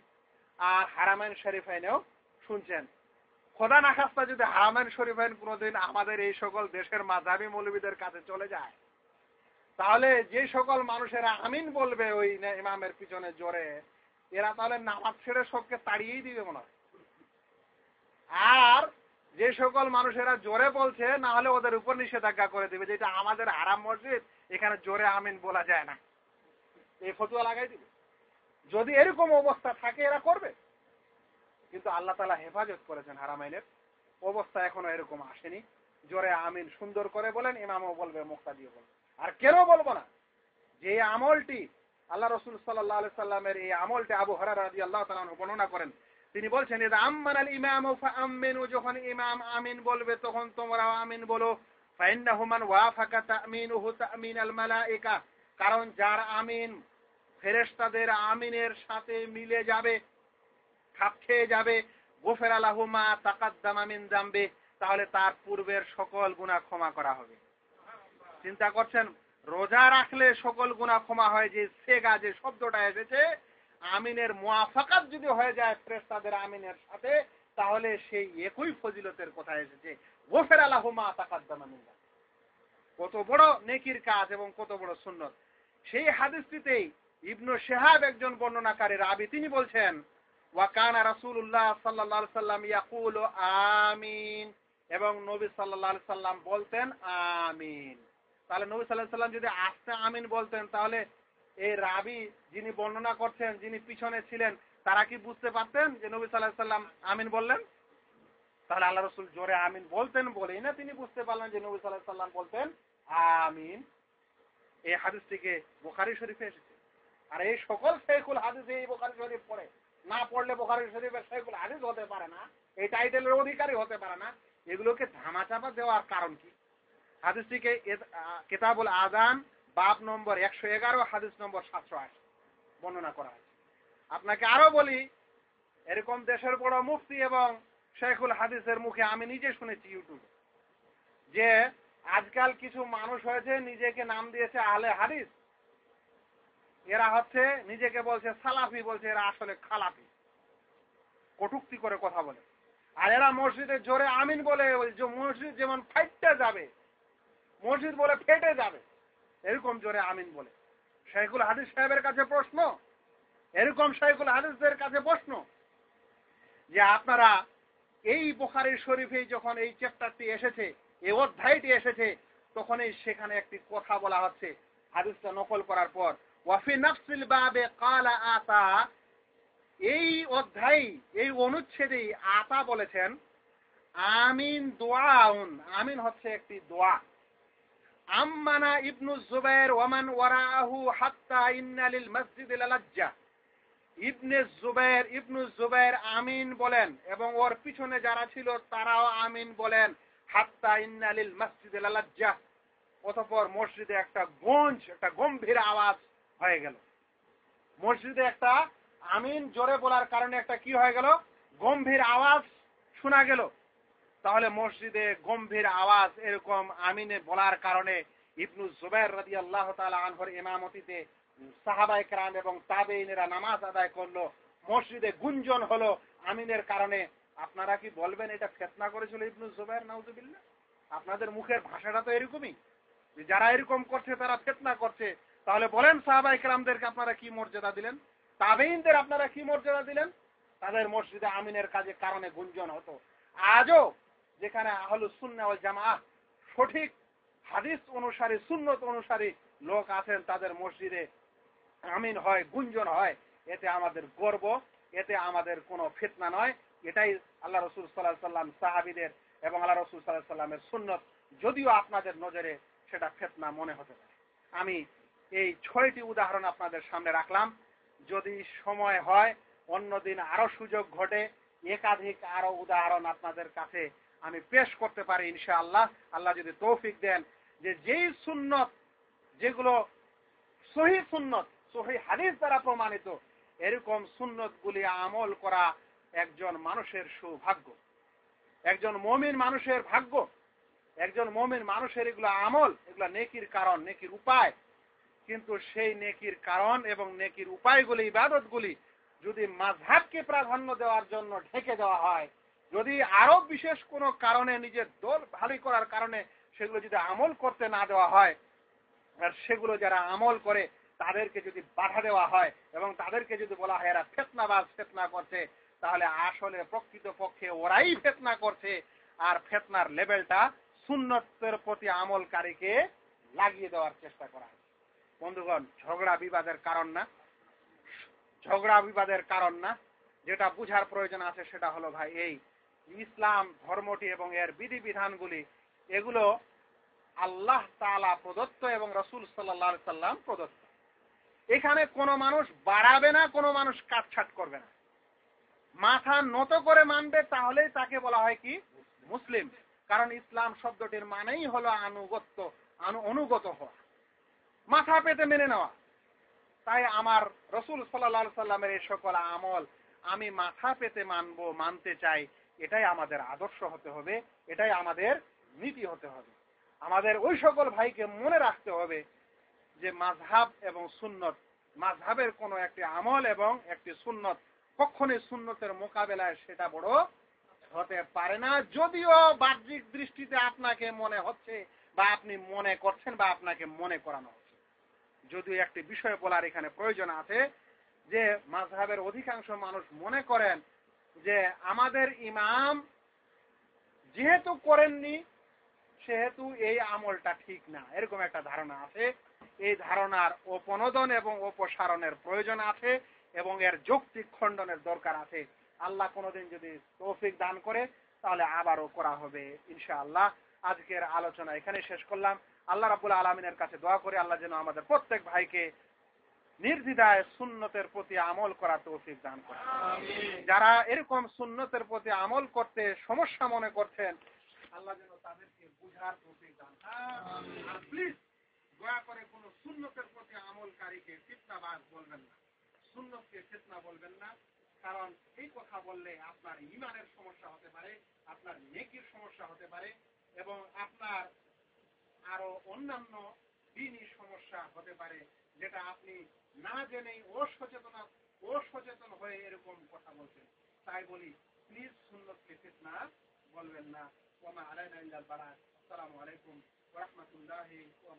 আর হারামাইন শরীফাইনেও শুনছেন। খোদা না খাস্তা যদি হারামাইন শরীফাইন কোনোদিন আমাদের এই সকল দেশের মাযহাবী মৌলবীদের কাছে চলে যায়, তাহলে যে সকল মানুষেরা আমিন বলবে ওই ইমামের পিছনে জোরে, এরা তাহলে নামাজ ছেড়ে সবকে তাড়িয়েই দিবে মনে হয়। আর যে সকল মানুষেরা জোরে বলছে, না হলে ওদের উপর নিষেধাজ্ঞা করে দিবে যে এটা আমাদের হারাম মসজিদ, এখানে জোরে আমিন বলা যায় না, এই ফতুয়া লাগাই দিবে। যদি এরকম অবস্থা থাকে এরা করবে, কিন্তু আল্লাহ তাআলা হেফাজত করেছেন, হারামাইনের অবস্থা এখনো এরকম আসেনি। জোরে আমিন সুন্দর করে বলেন, ইমামও বলবে, মুক্তাদিও বলবে। আর কেন বলবো না, যে আমলটি আল্লাহ রাসূল সাল্লাল্লাহু আলাইহি সাল্লামের এই আমলটি আবু হুরায়রা রাদিয়াল্লাহু তাআলা আনহু বর্ণনা করেন। তিনি বলছেন, ইদা আম্মানাল ইমামু ফাআমিনু, যখন ইমাম আমিন বলবে তখন তোমরাও আমিন বলো। ফাইন্নাহু মান ওয়াফাকা তামিনুহু তামিনাল মালায়েকা, কারণ যার আমিন ফেরেশতাদের আমিনের সাথে মিলে যাবে, খাপ খেয়ে যাবে, গুফিরা লাহু মা তাকাদ্দামা মিন যামবি, তাহলে তার পূর্বের সকল গুনাহ ক্ষমা করা হবে। চিন্তা করছেন, রোজা রাখলে সকল গুনাহ ক্ষমা হয়, যে সেগা যে শব্দটা এসেছে, আমিনের মুয়াফাকাত যদি হয়ে যায় ফেরেশতাদের আমিনের সাথে, তাহলে সেই একই ফজিলতের কথা এসেছে, গুফিরা লাহু মা তাকাদ্দামা মিন যামবি। কত বড় নেকির কাজ এবং কত বড় সুন্নত। সেই হাদিসটিতেই ইবনু শিহাব একজন বর্ণনাকারী রাবী, তিনি বলছেন, ওয়া কানা রাসূলুল্লাহ সাল্লাল্লাহু আলাইহি সাল্লাম ইয়াকুলু আমিন, এবং নবী সাল্লাল্লাহু আলাইহি সাল্লাম বলতেন আমিন। তাহলে নবী সাল্লাল্লাহু আলাইহি সাল্লাম যদি আস্তে আমিন বলতেন, তাহলে এই রাবী যিনি বর্ণনা করছেন, যিনি পিছনে ছিলেন, তারা কি বুঝতে পারতেন যে নবী সাল্লাল্লাহু আলাইহি সাল্লাম আমিন বললেন? তাহলে আল্লাহ রাসূল জোরে আমিন বলতেন বলেই না তিনি বুঝতে পারলেন যে নবী সাল্লাল্লাহু আলাইহি সাল্লাম বলতেন আমিন। এই হাদিসটিকে বুখারী শরীফে এসেছে। আর এই সকল শাইখুল হাদিস এই বুখারী শরীফ পড়ে, না পড়লে বুখারী শরীফের শাইখুল হাদিস হতে পারে না, এই টাইটেলের অধিকারী হতে পারে না। এগুলোকে ধামাচাপা দেওয়ার কারণ কি? হাদিসটিকে কিতাবুল আযান বাব নম্বর 111 হাদিস নম্বর 708 বর্ণনা করা আছে। আপনাকে আরো বলি, এরকম দেশের বড় মুফতি এবং শাইখুল হাদিসের মুখে আমি নিজে শুনেছি ইউটিউবে, যে আজকাল কিছু মানুষ হয়েছে নিজেকে নাম দিয়েছে আহলে হাদিস, এরা হচ্ছে নিজেকে বলছে সালাফি, বলছে এরা আসলে খালাফি, কটূক্তি করে কথা বলে। আর এরা মসজিদে জোরে আমিন বলে, মসজিদ যেমন ফাইটতে যাবে, মসজিদ বলে ফেটে যাবে, এরকম জোরে আমিন বলে। শাইখুল হাদিস সাহেবের কাছে প্রশ্ন, এরকম শাইখুল হাদিসদের কাছে প্রশ্ন, যে আপনারা এই বুখারী শরীফে যখন এই চ্যাপ্টারটি এসেছে, এই অধ্যায়টি এসেছে, তখনই সেখানে একটি কথা বলা হচ্ছে হাদিসটা নকল করার পর, ওয়াফি নাফসিল বাবে ক্বালা আতা, এই অধ্যায় এই অনুচ্ছেদে আতা বলেছেন আমিন দুআউন, আমিন হচ্ছে একটি দোয়া। আম্মানা ইবনু জুবাইর ওয়ামান ওয়ারাহু হাত্তা ইন্না লিল মসজিদি লালাজ্জা, ইবনু জুবাইর আমিন বলেন এবং ওর পিছনে যারা ছিল তারাও আমিন বলেন, হাত্তা ইন্না লিল মসজিদি লালাজ্জা, অতঃপর মসজিদে একটা গঞ্জ, একটা গম্ভীর আওয়াজ হয়ে গেল। মসজিদে একটা আমিন জোরে বলার কারণে একটা কি হয়ে গেল? গম্ভীর আওয়াজ শোনা গেল। তাহলে মসজিদে গম্ভীর আওয়াজ এরকম আমিনে বলার কারণে ইবনু জুবাইর রাদিয়াল্লাহু তাআলা আনহুর ইমামতিতে সাহাবায়ে কেরাম এবং তাবেঈনেরা নামাজ আদায় করলো, মসজিদে গুঞ্জন হলো আমিনের কারণে। আপনারা কি বলবেন এটা ফিতনা করেছিল ইবনু জুবাইর? নাউযুবিল্লাহ। আপনাদের মুখের ভাষাটা তো এরকমই, যে যারা এরকম করছে তারা ফিতনা করছে। তাহলে বলেন সাহাবায়ে কেরামদেরকে আপনারা কি মর্যাদা দিলেন? তাবেঈনদের আপনারা কি মর্যাদা দিলেন? তাদের মসজিদে আমিনের কারণে গুঞ্জন হতো। আজও যেখানে আহলুস সুন্নাহ ওয়াল জামাআহ সঠিক হাদিস অনুসারী, সুন্নত অনুসারী লোক আছেন, তাদের মসজিদে আমিন হয়, গুঞ্জন হয়, এতে আমাদের গর্ব, এতে আমাদের কোনো ফিতনা নয়। এটাই আল্লাহ রাসূল সাল্লাল্লাহু আলাইহি সাল্লাম, সাহাবীদের এবং আল্লাহ রাসূল সাল্লাল্লাহু আলাইহি সাল্লামের সুন্নত, যদিও আপনাদের নজরে সেটা ফিতনা মনে হতে পারে। আমি এই 6টি উদাহরণ আপনাদের সামনে রাখলাম। যদি সময় হয়, অন্যদিন আরো সুযোগ ঘটে, একাধিক আরো উদাহরণ আপনাদের কাছে আমি পেশ করতে পারি ইনশাআল্লাহ, আল্লাহ যদি তৌফিক দেন। যে যেই সুন্নত যেগুলো সহিহ সুন্নত, সহিহ হাদিস দ্বারা প্রমাণিত, এরকম সুন্নতগুলি আমল করা একজন মানুষের সৌভাগ্য, একজন মুমিন মানুষের ভাগ্য। একজন মুমিন মানুষের এগুলো আমল, এগুলো নেকির কারণ, নেকির উপায়। কিন্তু সেই নেকির কারণ এবং নেকির উপায়গুলি, ইবাদতগুলি যদি মাযহাবকে প্রাধান্য দেওয়ার জন্য ঢেকে দেওয়া হয়, যদি আরো বিশেষ কোনো কারণে নিজের দল ভারী করার কারণে সেগুলো যদি আমল করতে না দেওয়া হয়, আর সেগুলো যারা আমল করে তাদেরকে যদি বাধা দেওয়া হয় এবং তাদেরকে যদি বলা হয় এরা ফিতনাবাজ, ফিতনা করছে, তাহলে আসলে প্রকৃত পক্ষে ওরাই ফিতনা করছে। আর ফিতনার লেভেলটা সুন্নতের প্রতি আমলকারীকে লাগিয়ে দেওয়ার চেষ্টা করা হয়। বন্ধুগণ, ঝগড়া বিবাদের কারণ না, ঝগড়া বিবাদের কারণ না। যেটা বুঝার প্রয়োজন আছে সেটা হলো ভাই এই ইসলাম ধর্মটি এবং এর বিধিবিধানগুলি এগুলো আল্লাহ তাআলা প্রদত্ত এবং রাসূল সাল্লাল্লাহু আলাইহি সাল্লাম প্রদত্ত। এখানে কোনো মানুষ বাড়াবে না, কোনো মানুষ কাটছাট করবে না। মাথা নত করে মানবে, তাহলেই তাকে বলা হয় কি মুসলিম। কারণ ইসলাম শব্দটির মানেই হলো অনুগত হওয়া, মাথা পেতে মেনে নেওয়া। তাই আমার রাসূল সাল্লাল্লাহু আলাইহি সাল্লামের এই সকল আমল আমি মাথা পেতে মানতে চাই। এটাই আমাদের আদর্শ হতে হবে, এটাই আমাদের নীতি হতে হবে। আমাদের ওই সকল ভাইকে মনে রাখতে হবে যে মাযহাব এবং সুন্নত, মাযহাবের কোনো একটি আমল এবং একটি সুন্নত কখনোই সুন্নতের মোকাবেলায় সেটা বড় হতে পারে না। যদিও বাহ্যিক দৃষ্টিতে আপনাকে মনে হচ্ছে বা আপনি মনে করছেন বা আপনাকে মনে করানো হচ্ছে। যদিও একটি বিষয় বলার এখানে প্রয়োজন আছে যে মাযহাবের অধিকাংশ মানুষ মনে করেন যে আমাদের ইমাম যেহেতু করেননি সেহেতু এই আমলটা ঠিক না, এরকম একটা ধারণা আছে। এই ধারণার অপনোদন এবং অপসারণের প্রয়োজন আছে এবং এর যৌক্তিক খণ্ডনের দরকার আছে। আল্লাহ কোনোদিন যদি তৌফিক দান করে তাহলে আবারও করা হবে ইনশাআল্লাহ। আজকের আলোচনা এখানে শেষ করলাম। আল্লাহ রাব্বুল আলামিনের কাছে দোয়া করি আল্লাহ যেন আমাদের প্রত্যেক ভাইকে নির্দ্বিধায় সুন্নতের প্রতি আমল করার তৌফিক দান করেন। যারা এরকম সুন্নতের প্রতি আমল করতে সমস্যা মনে করছেন আল্লাহ যেন তাদেরকে বুঝার তৌফিক দান করেন। আর প্লিজ দয়া করে কোন সুন্নতের প্রতি আমলকারীকে ফিতনাবাজ বলবেন না, সুন্নতকে ফিতনা বলবেন না। কারণ এই কথা বললে আপনার ঈমানের সমস্যা হতে পারে, আপনার নেকির সমস্যা হতে পারে এবং আপনার আরো অন্যান্য দ্বীনি সমস্যা হতে পারে, যেটা আপনি না জেনেই অসচেতন হয়ে এরকম কথা বলছেন। তাই বলি প্লিজ সুন্নতকে ফিতনা বলবেন না। ওয়া মা আলাইনা ইল্লাল বালাগ। আসসালামু আলাইকুম ওয়া রাহমাতুল্লাহি ওয়া